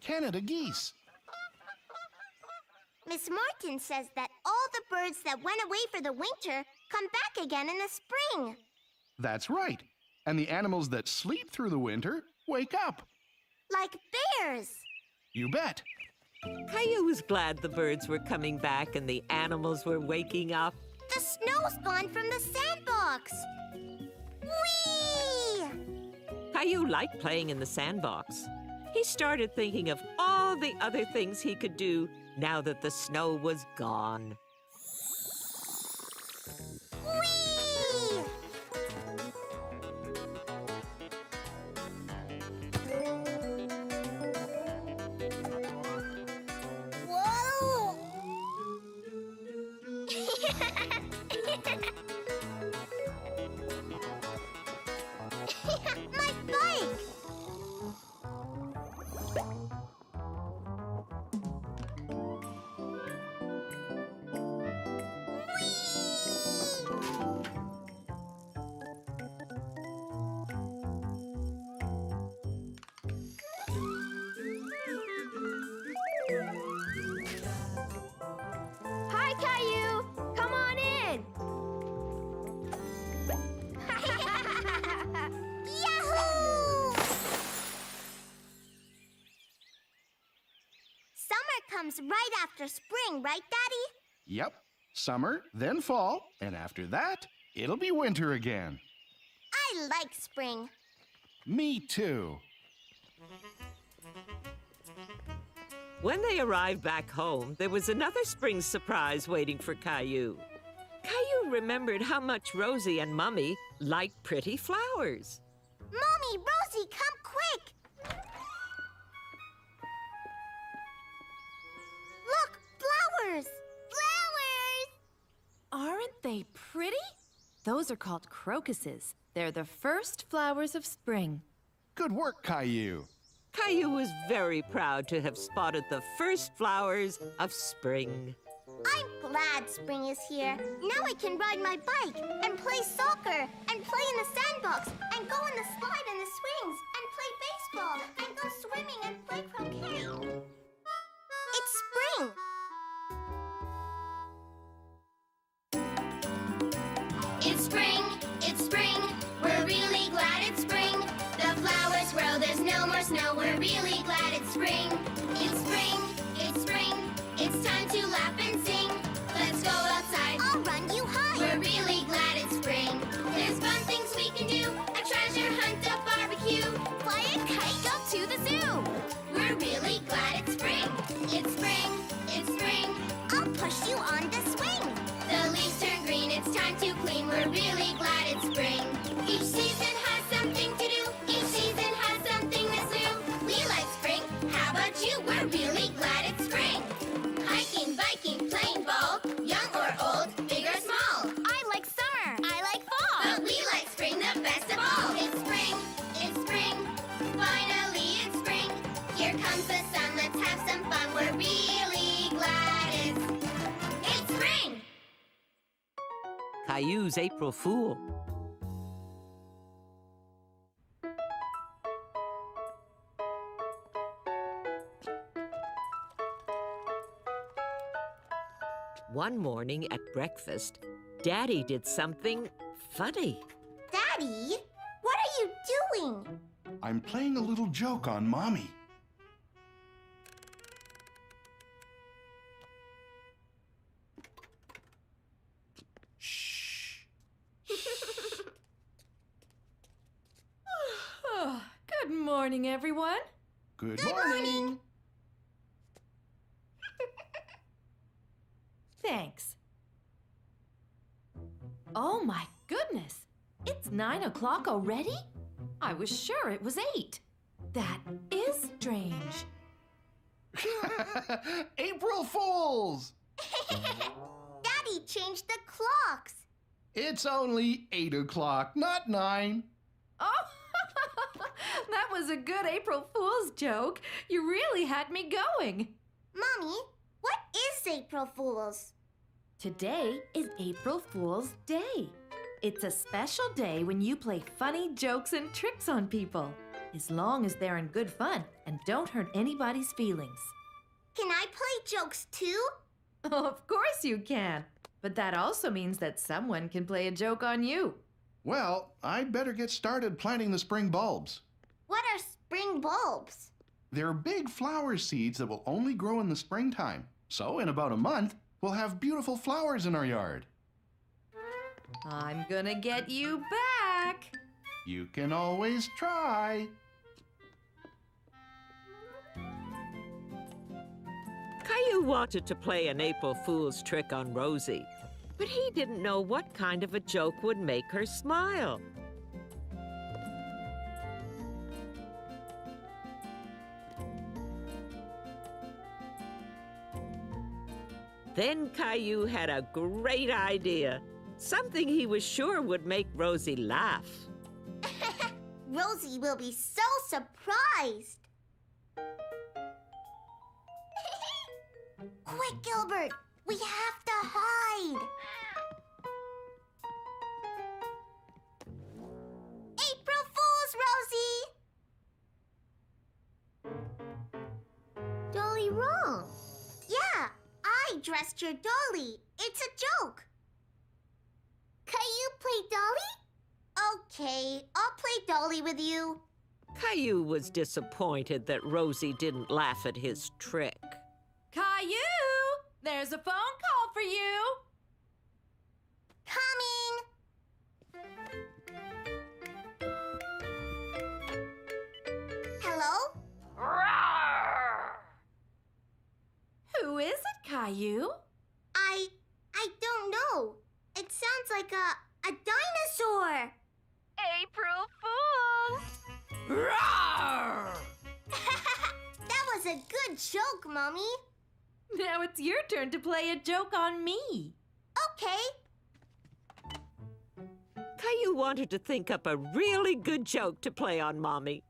Canada geese. Miss Martin says that all the birds that went away for the winter come back again in the spring. That's right. And the animals that sleep through the winter wake up. Like bears. You bet. Caillou was glad the birds were coming back and the animals were waking up. The snow's gone from the sandbox. Whee! Caillou liked playing in the sandbox. He started thinking of all the other things he could do now that the snow was gone. Whee! Whoa! My bike! Hi, Caillou! Come on in! Yahoo! Summer comes right after spring, right, Daddy? Yep. Summer, then fall, and after that, it'll be winter again. I like spring. Me too. When they arrived back home, there was another spring surprise waiting for Caillou. Caillou remembered how much Rosie and Mummy liked pretty flowers. Mommy, Rosie, come quick! Look, flowers! Flowers! Aren't they pretty? Those are called crocuses. They're the first flowers of spring. Good work, Caillou. Caillou was very proud to have spotted the first flowers of spring. I'm glad spring is here. Now I can ride my bike and play soccer and play in the sandbox and go on the slide and the swings and play baseball and go swimming and play croquet. It's spring. It's spring, it's spring, we're really glad it's spring. The flowers grow, there's no more snow, we're really glad it's spring. It's spring, it's spring, it's time to laugh and sing. Let's go outside, I'll run you high. We're really glad it's spring. There's fun things we can do, a treasure hunt, a barbecue. Fly a kite, go to the zoo. We're really glad it's spring. It's spring, it's spring. I'll push you on the swing. The leaves turn green, it's time to clean. We're really glad it's spring. Each season has something to do. Each season has something that's new. We like spring. How about you? We're really glad it's spring. Hiking, biking, Caillou's April Fool. One morning at breakfast, Daddy did something funny. Daddy, what are you doing? I'm playing a little joke on Mommy. Good morning, everyone. Good morning. Thanks. Oh my goodness! It's 9 o'clock already? I was sure it was 8. That is strange. April Fools! Daddy changed the clocks. It's only 8 o'clock, not 9. Oh, that was a good April Fool's joke. You really had me going. Mommy, what is April Fools? Today is April Fool's Day. It's a special day when you play funny jokes and tricks on people, as long as they're in good fun and don't hurt anybody's feelings. Can I play jokes too? Of course you can. But that also means that someone can play a joke on you. Well, I'd better get started planting the spring bulbs. What are spring bulbs? They're big flower seeds that will only grow in the springtime. So in about a month, we'll have beautiful flowers in our yard. I'm gonna get you back. You can always try. Caillou wanted to play an April Fool's trick on Rosie, but he didn't know what kind of a joke would make her smile. Then Caillou had a great idea, something he was sure would make Rosie laugh. Rosie will be so surprised. Quick, Gilbert, we have to hide. April Fools, Rosie! Dolly wrong. Yeah, I dressed your dolly. It's a joke. Can you play Dolly? Okay, I'll play Dolly with you. Caillou was disappointed that Rosie didn't laugh at his trick. Caillou, there's a phone call for you. Coming. Hello? Who is it, Caillou? I don't know. It sounds like a dinosaur. April Fools! Roar! That was a good joke, Mommy. Now it's your turn to play a joke on me. Okay. Caillou wanted to think up a really good joke to play on Mommy.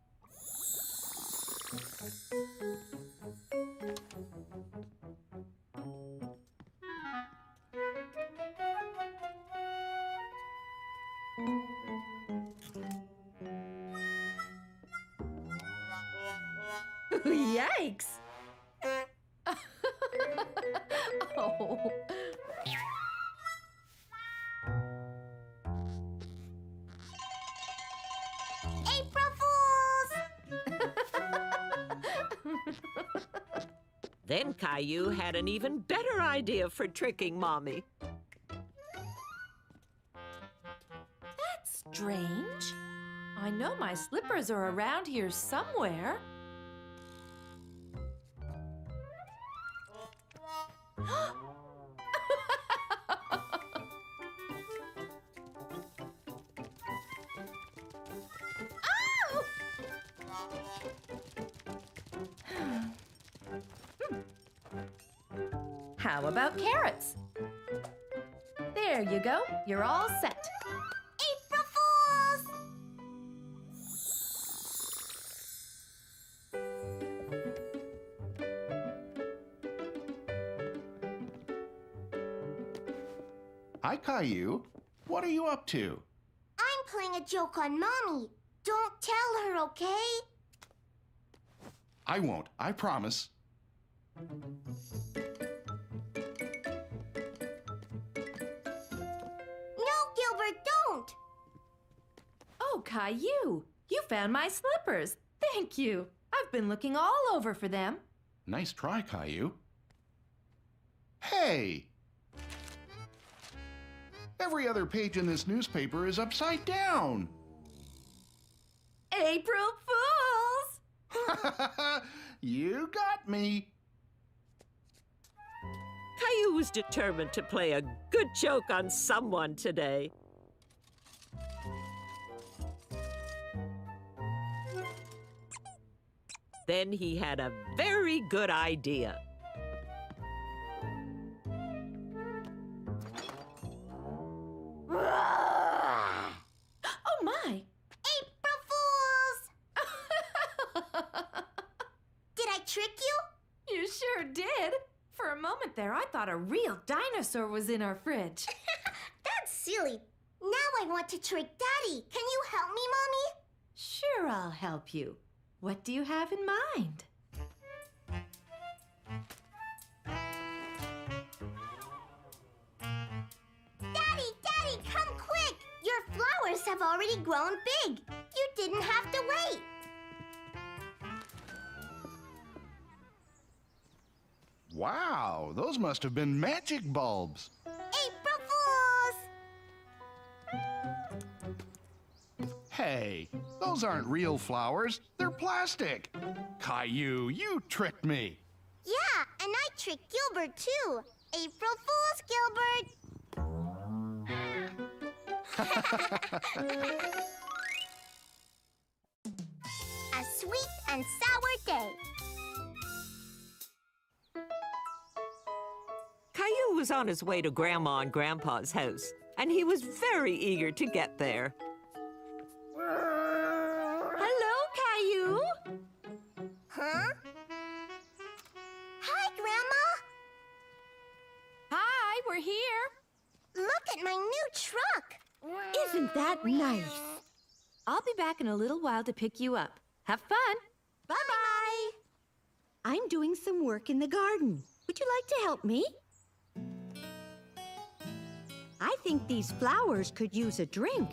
Yikes! Oh. April Fools! Then Caillou had an even better idea for tricking Mommy. That's strange. I know my slippers are around here somewhere. How about carrots? There you go. You're all set. April Fools! Hi, Caillou. What are you up to? I'm playing a joke on Mommy. Don't tell her, okay? I won't, I promise. No, Gilbert, don't! Oh, Caillou, you found my slippers. Thank you. I've been looking all over for them. Nice try, Caillou. Hey! Every other page in this newspaper is upside down. April Fools! You got me. Caillou was determined to play a good joke on someone today. Then he had a very good idea. Oh, my! April Fools! Did I trick you? You sure did. For a moment there, I thought a real dinosaur was in our fridge. That's silly. Now I want to trick Daddy. Can you help me, Mommy? Sure, I'll help you. What do you have in mind? Daddy, come quick! Your flowers have already grown big. You didn't have to wait. Wow, those must have been magic bulbs. April Fools! Hey, those aren't real flowers. They're plastic. Caillou, you tricked me. Yeah, and I tricked Gilbert too. April Fools, Gilbert! A sweet and sour day. Caillou was on his way to Grandma and Grandpa's house, and he was very eager to get there. Hello, Caillou. Huh? Hi, Grandma. Hi, we're here. Look at my new truck. Isn't that nice? I'll be back in a little while to pick you up. Have fun. Bye-bye. I'm doing some work in the garden. Would you like to help me? I think these flowers could use a drink.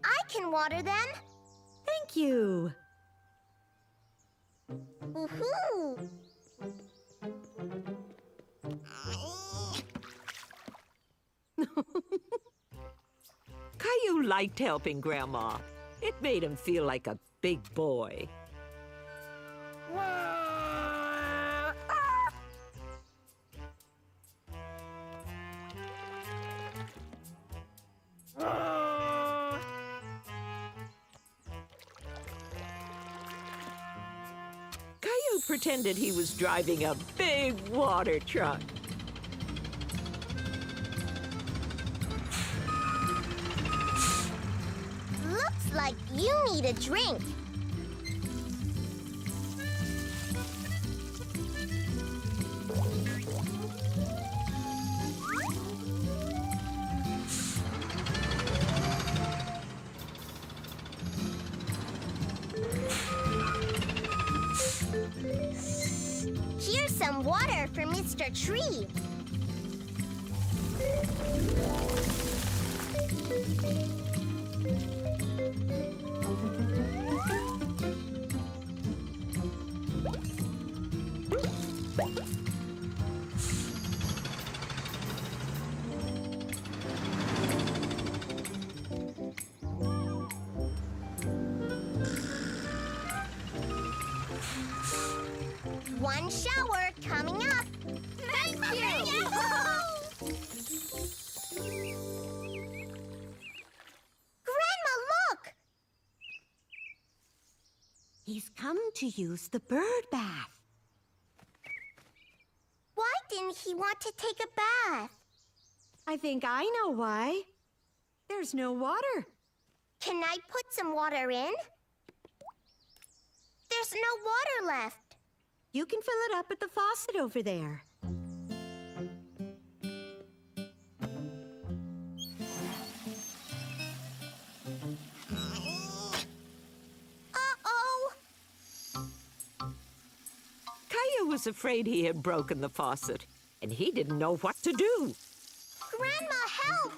I can water them. Thank you. Woohoo! Caillou liked helping Grandma. It made him feel like a big boy. Caillou pretended he was driving a big water truck. Looks like you need a drink. Here's some water for Mr. Tree. One shower coming up. Thank you. Grandma, look! He's come to use the bird bath. Why didn't he want to take a bath? I think I know why. There's no water. Can I put some water in? There's no water left. You can fill it up at the faucet over there. was afraid he had broken the faucet, and he didn't know what to do. Grandma, help!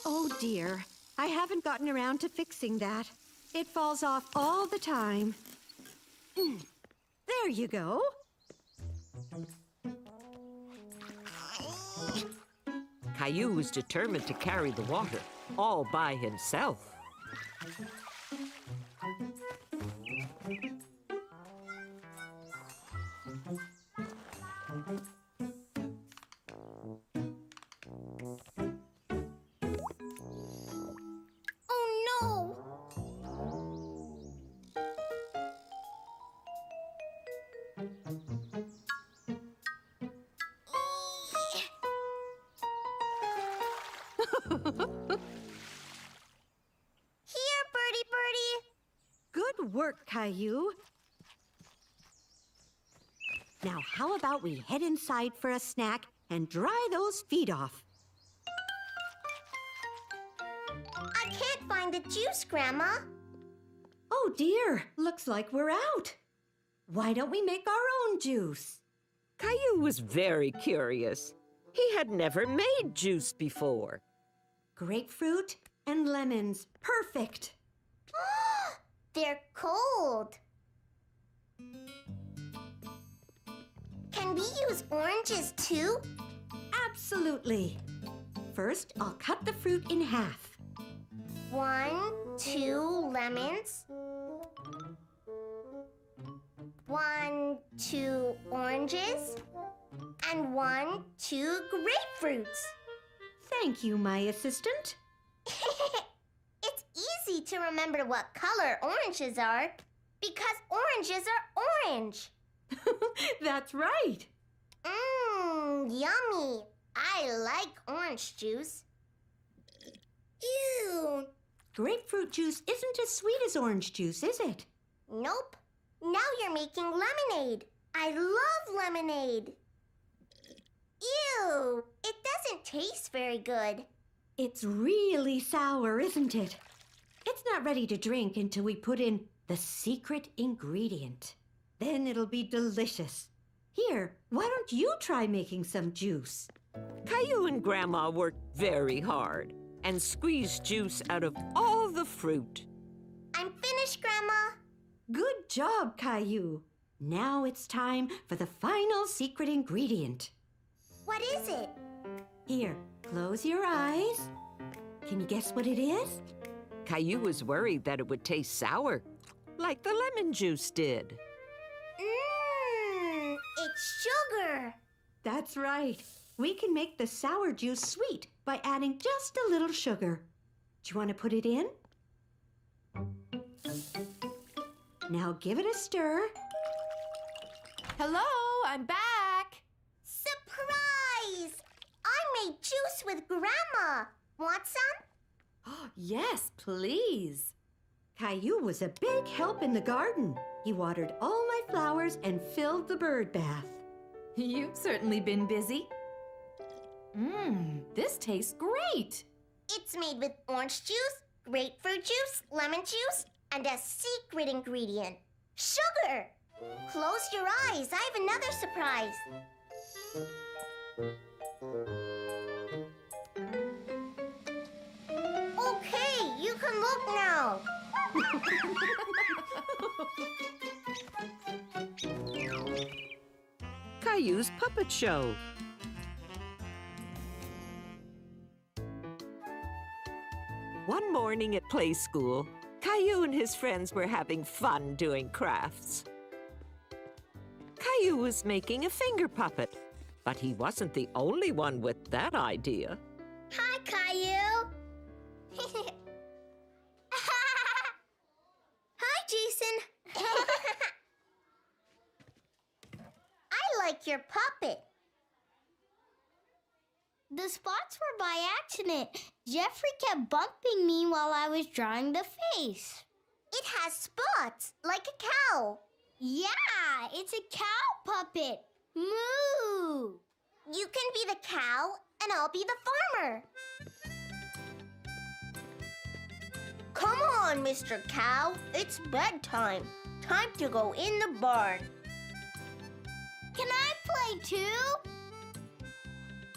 Oh dear, I haven't gotten around to fixing that. It falls off all the time. There you go. Caillou was determined to carry the water all by himself. Here, Birdie. Good work, Caillou. Now, how about we head inside for a snack and dry those feet off? I can't find the juice, Grandma. Oh dear, looks like we're out. Why don't we make our own juice? Caillou was very curious. He had never made juice before. Grapefruit and lemons, perfect. They're cold. Can we use oranges too? Absolutely. First, I'll cut the fruit in half. 1, 2 lemons. 1, 2 oranges. And 1, 2 grapefruits. Thank you, my assistant. It's easy to remember what color oranges are because oranges are orange. That's right. Yummy. I like orange juice. Ew. Grapefruit juice isn't as sweet as orange juice, is it? Nope. Now you're making lemonade. I love lemonade. Ew. It doesn't taste very good. It's really sour, isn't it? It's not ready to drink until we put in the secret ingredient. Then it'll be delicious. Here, why don't you try making some juice? Caillou and Grandma worked very hard and squeezed juice out of all the fruit. I'm finished, Grandma. Good job, Caillou. Now it's time for the final secret ingredient. What is it? Here, close your eyes. Can you guess what it is? Caillou was worried that it would taste sour, like the lemon juice did. It's sugar. That's right. We can make the sour juice sweet by adding just a little sugar. Do you want to put it in? Now give it a stir. Hello, I'm back. Surprise! I made juice with Grandma. Want some? Yes, please. Caillou was a big help in the garden. He watered all my flowers and filled the bird bath. You've certainly been busy. This tastes great. It's made with orange juice, grapefruit juice, lemon juice, and a secret ingredient, sugar. Close your eyes. I have another surprise. Okay, you can look now. Caillou's puppet show. One morning at play school, Caillou and his friends were having fun doing crafts. Caillou was making a finger puppet, but he wasn't the only one with that idea. Hi, Caillou. Hi, Jason. I like your puppet. The spots were by accident. Jeffrey kept bumping me while I was drawing the face. It has spots, like a cow. Yeah, it's a cow puppet. Moo! You can be the cow, and I'll be the farmer. Come on, Mr. Cow. It's bedtime. Time to go in the barn. Can I play too?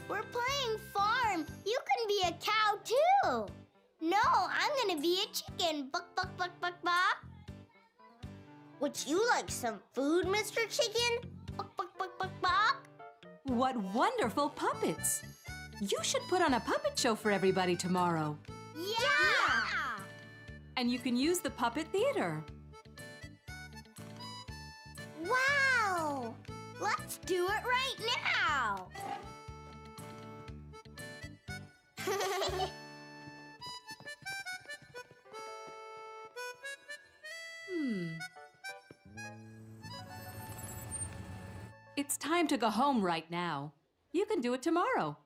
We're playing farm. You can be a cow too. No, I'm gonna be a chicken. Buck, buck, buck, buck, buck. Would you like some food, Mr. Chicken? Buck, buck, buck, buck, buck. What wonderful puppets! You should put on a puppet show for everybody tomorrow. Yeah! And you can use the puppet theater. Wow! Let's do it right now! It's time to go home right now. You can do it tomorrow.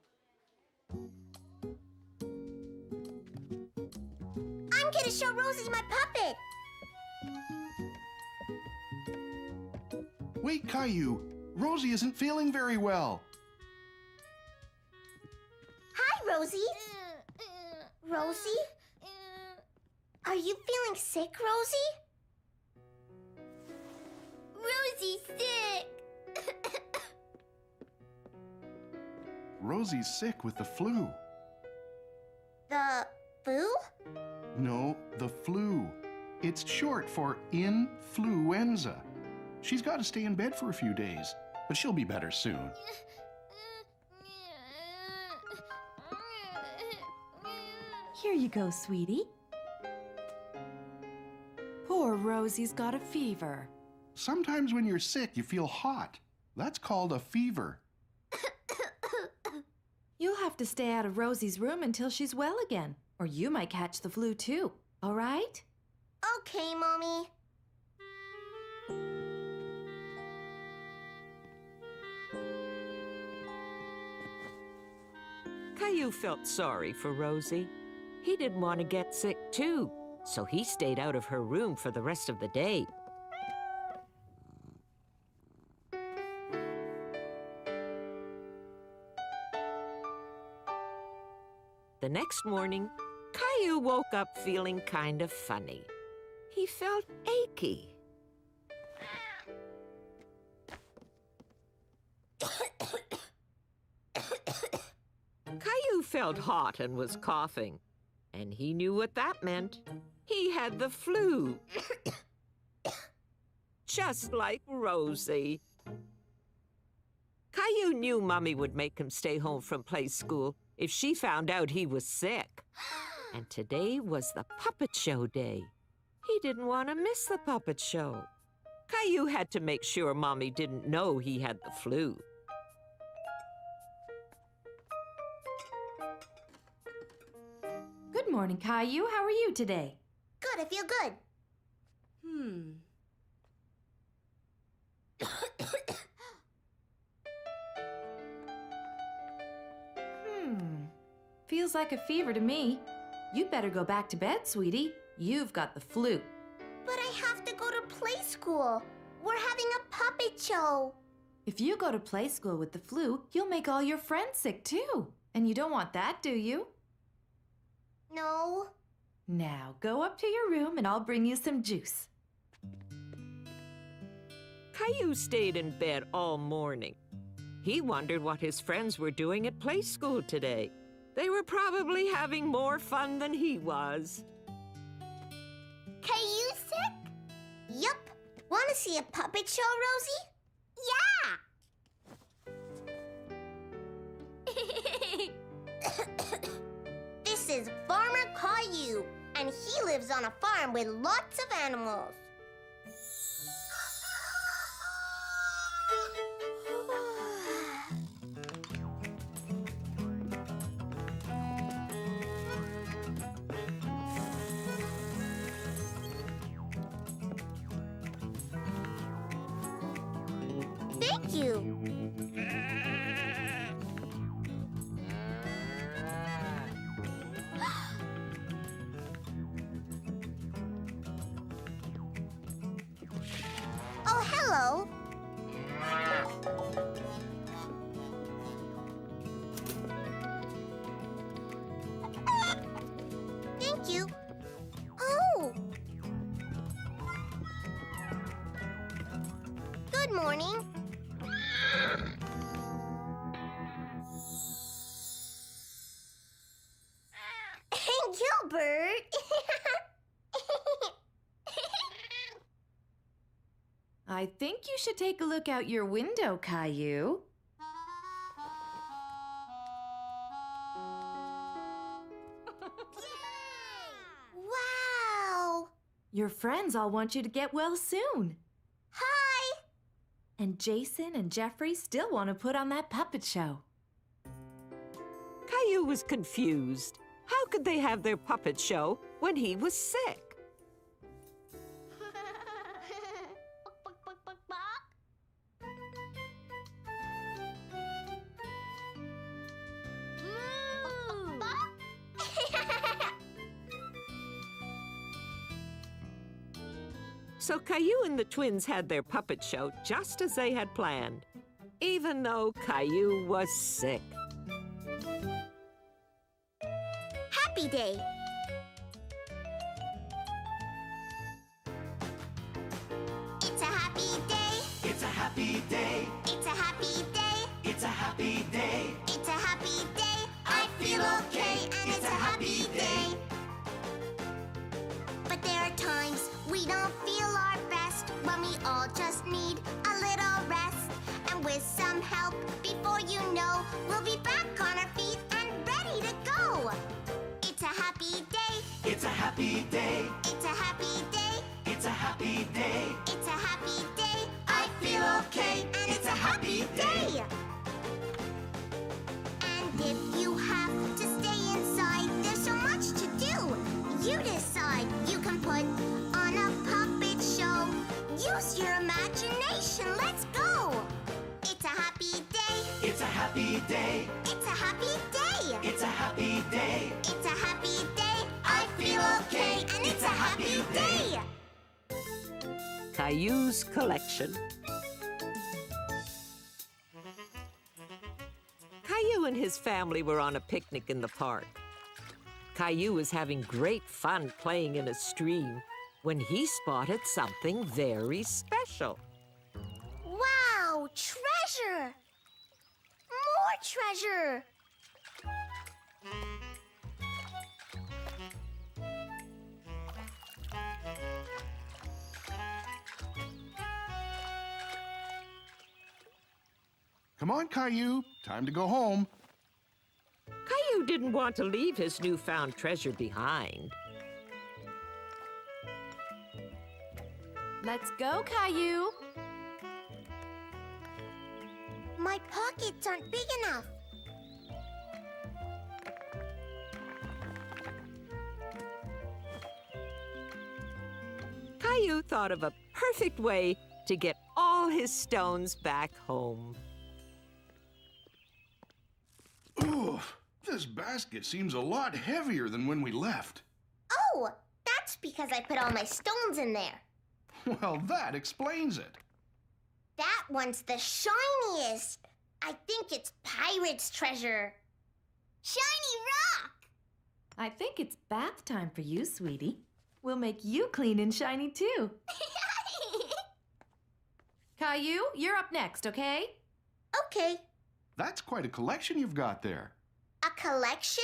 I'm gonna show Rosie my puppet. Wait, Caillou. Rosie isn't feeling very well. Hi, Rosie. Rosie? Are you feeling sick, Rosie? Rosie's sick. Rosie's sick with the flu. The flu? No, the flu. It's short for influenza. She's got to stay in bed for a few days, but she'll be better soon. Here you go, sweetie. Poor Rosie's got a fever. Sometimes when you're sick, you feel hot. That's called a fever. You'll have to stay out of Rosie's room until she's well again, or you might catch the flu too, all right? Okay, Mommy. Caillou felt sorry for Rosie. He didn't want to get sick too, so he stayed out of her room for the rest of the day. The next morning, Caillou woke up feeling kind of funny. He felt achy. Caillou felt hot and was coughing, and he knew what that meant. He had the flu. Just like Rosie. Caillou knew Mommy would make him stay home from play school if she found out he was sick. And today was the puppet show day. He didn't want to miss the puppet show. Caillou had to make sure Mommy didn't know he had the flu. Good morning, Caillou. How are you today? Good, I feel good. Feels like a fever to me. You'd better go back to bed, sweetie. You've got the flu. But I have to go to play school. We're having a puppet show. If you go to play school with the flu, you'll make all your friends sick too. And you don't want that, do you? No. Now, go up to your room and I'll bring you some juice. Caillou stayed in bed all morning. He wondered what his friends were doing at play school today. They were probably having more fun than he was. Caillou sick? Yup. Want to see a puppet show, Rosie? Yeah! This is Farmer Caillou, and he lives on a farm with lots of animals. Thank you. Oh, hello. Thank you. Oh. Good morning. Gilbert! I think you should take a look out your window, Caillou. Wow! Your friends all want you to get well soon. Hi! And Jason and Jeffrey still want to put on that puppet show. Caillou was confused. How could they have their puppet show when he was sick? So Caillou and the twins had their puppet show just as they had planned, even though Caillou was sick. Happy Day! It's a happy day. It's a happy day. It's a happy day. It's a happy day. It's a happy day. I feel okay, and it's a happy day. But there are times we don't feel our best, when we all just need a little rest. And with some help, before you know, we'll be back on our feet and ready to go. It's a happy day. It's a happy day. It's a happy day. It's a happy day. It's a happy day. I feel okay, and it's a happy day. And if you have to stay inside, there's so much to do. You decide. You can put on a puppet show. Use your imagination. Let's go. It's a happy day. It's a happy day. It's a happy day. It's a happy day. It's a happy day. I feel okay, and it's a happy day. Caillou's collection. Caillou and his family were on a picnic in the park. Caillou was having great fun playing in a stream when he spotted something very special. Wow! Treasure! More treasure! Come on, Caillou. Time to go home. Caillou didn't want to leave his newfound treasure behind. Let's go, Caillou. My pockets aren't big enough. Caillou thought of a perfect way to get all his stones back home. Oof, this basket seems a lot heavier than when we left. Oh, that's because I put all my stones in there. Well, that explains it. That one's the shiniest. I think it's pirate's treasure. Shiny rock! I think it's bath time for you, sweetie. We'll make you clean and shiny, too. Caillou, you're up next, okay? Okay. That's quite a collection you've got there. A collection?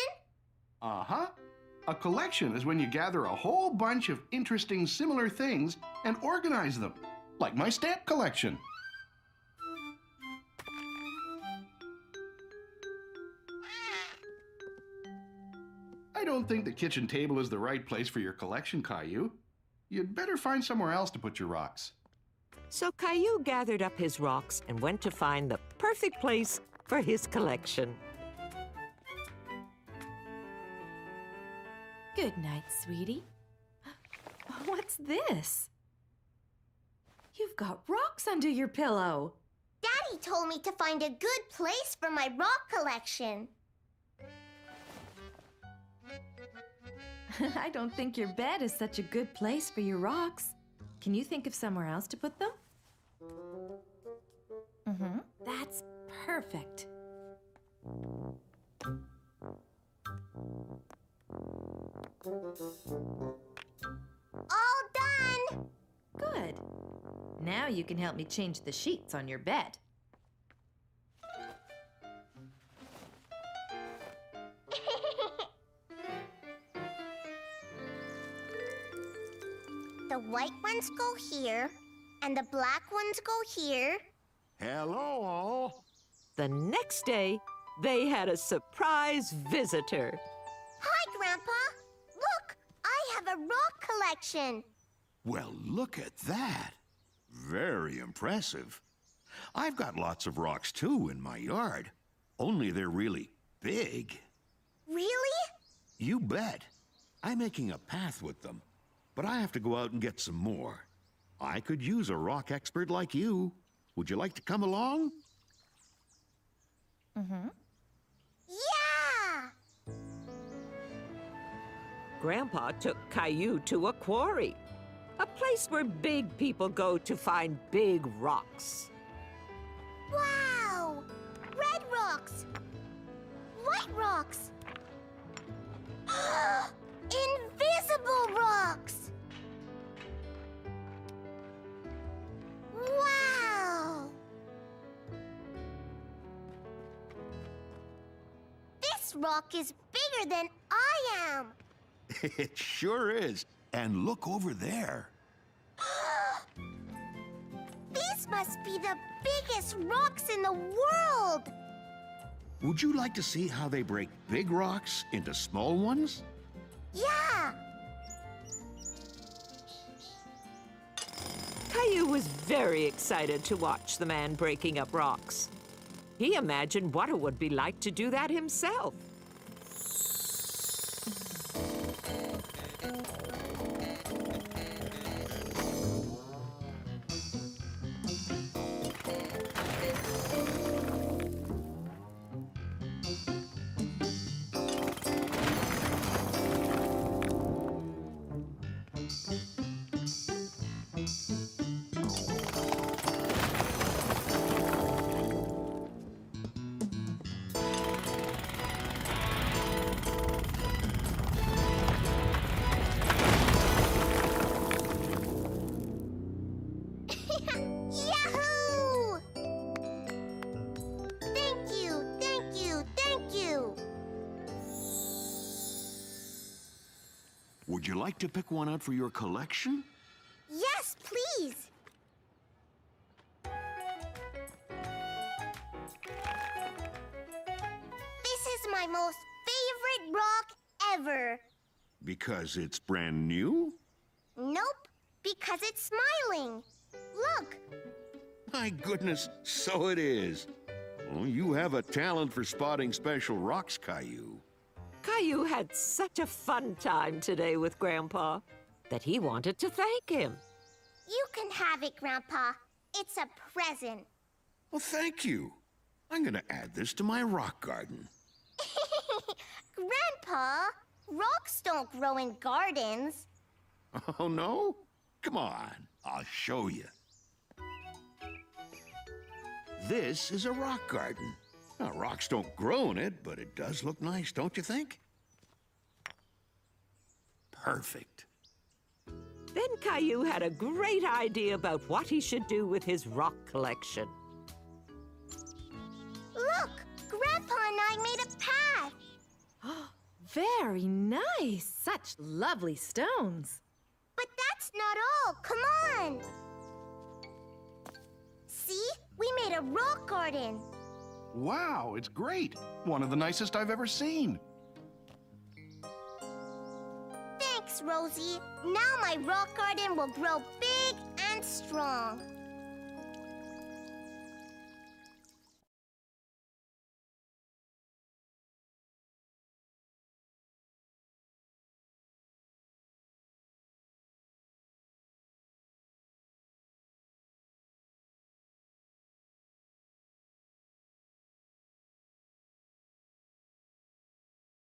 Uh-huh. A collection is when you gather a whole bunch of interesting similar things and organize them, like my stamp collection. I don't think the kitchen table is the right place for your collection, Caillou. You'd better find somewhere else to put your rocks. So Caillou gathered up his rocks and went to find the perfect place for his collection. Good night, sweetie. What's this? You've got rocks under your pillow. Daddy told me to find a good place for my rock collection. I don't think your bed is such a good place for your rocks. Can you think of somewhere else to put them? Mm-hmm. That's perfect. All done! Good. Now you can help me change the sheets on your bed. white ones go here, and the black ones go here. Hello, all. The next day, they had a surprise visitor. Hi, Grandpa. Look, I have a rock collection. Well, look at that. Very impressive. I've got lots of rocks, too, in my yard. Only they're really big. Really? You bet. I'm making a path with them, but I have to go out and get some more. I could use a rock expert like you. Would you like to come along? Yeah! Grandpa took Caillou to a quarry, a place where big people go to find big rocks. Wow! Red rocks! White rocks! Invisible rocks! Wow! This rock is bigger than I am! It sure is. And look over there. These must be the biggest rocks in the world! Would you like to see how they break big rocks into small ones? Yeah! Caillou was very excited to watch the man breaking up rocks. He imagined what it would be like to do that himself. Yahoo! Thank you, thank you, thank you! Would you like to pick one out for your collection? Yes, please! This is my most favorite rock ever. Because it's brand new? Nope, because it's smiling. Look, My goodness, so it is. Oh, you have a talent for spotting special rocks, Caillou. Caillou had such a fun time today with Grandpa that he wanted to thank him. you can have it, Grandpa. It's a present. Well, thank you. I'm going to add this to my rock garden. Grandpa, rocks don't grow in gardens. Oh, no? Come on, I'll show you. This is a rock garden. Now, rocks don't grow in it, but it does look nice, don't you think? Perfect. Then Caillou had a great idea about what he should do with his rock collection. Look, Grandpa and I made a path. Very nice. Such lovely stones. But that's not all. Come on. See? We made a rock garden. Wow, it's great. One of the nicest I've ever seen. Thanks, Rosie. Now my rock garden will grow big and strong.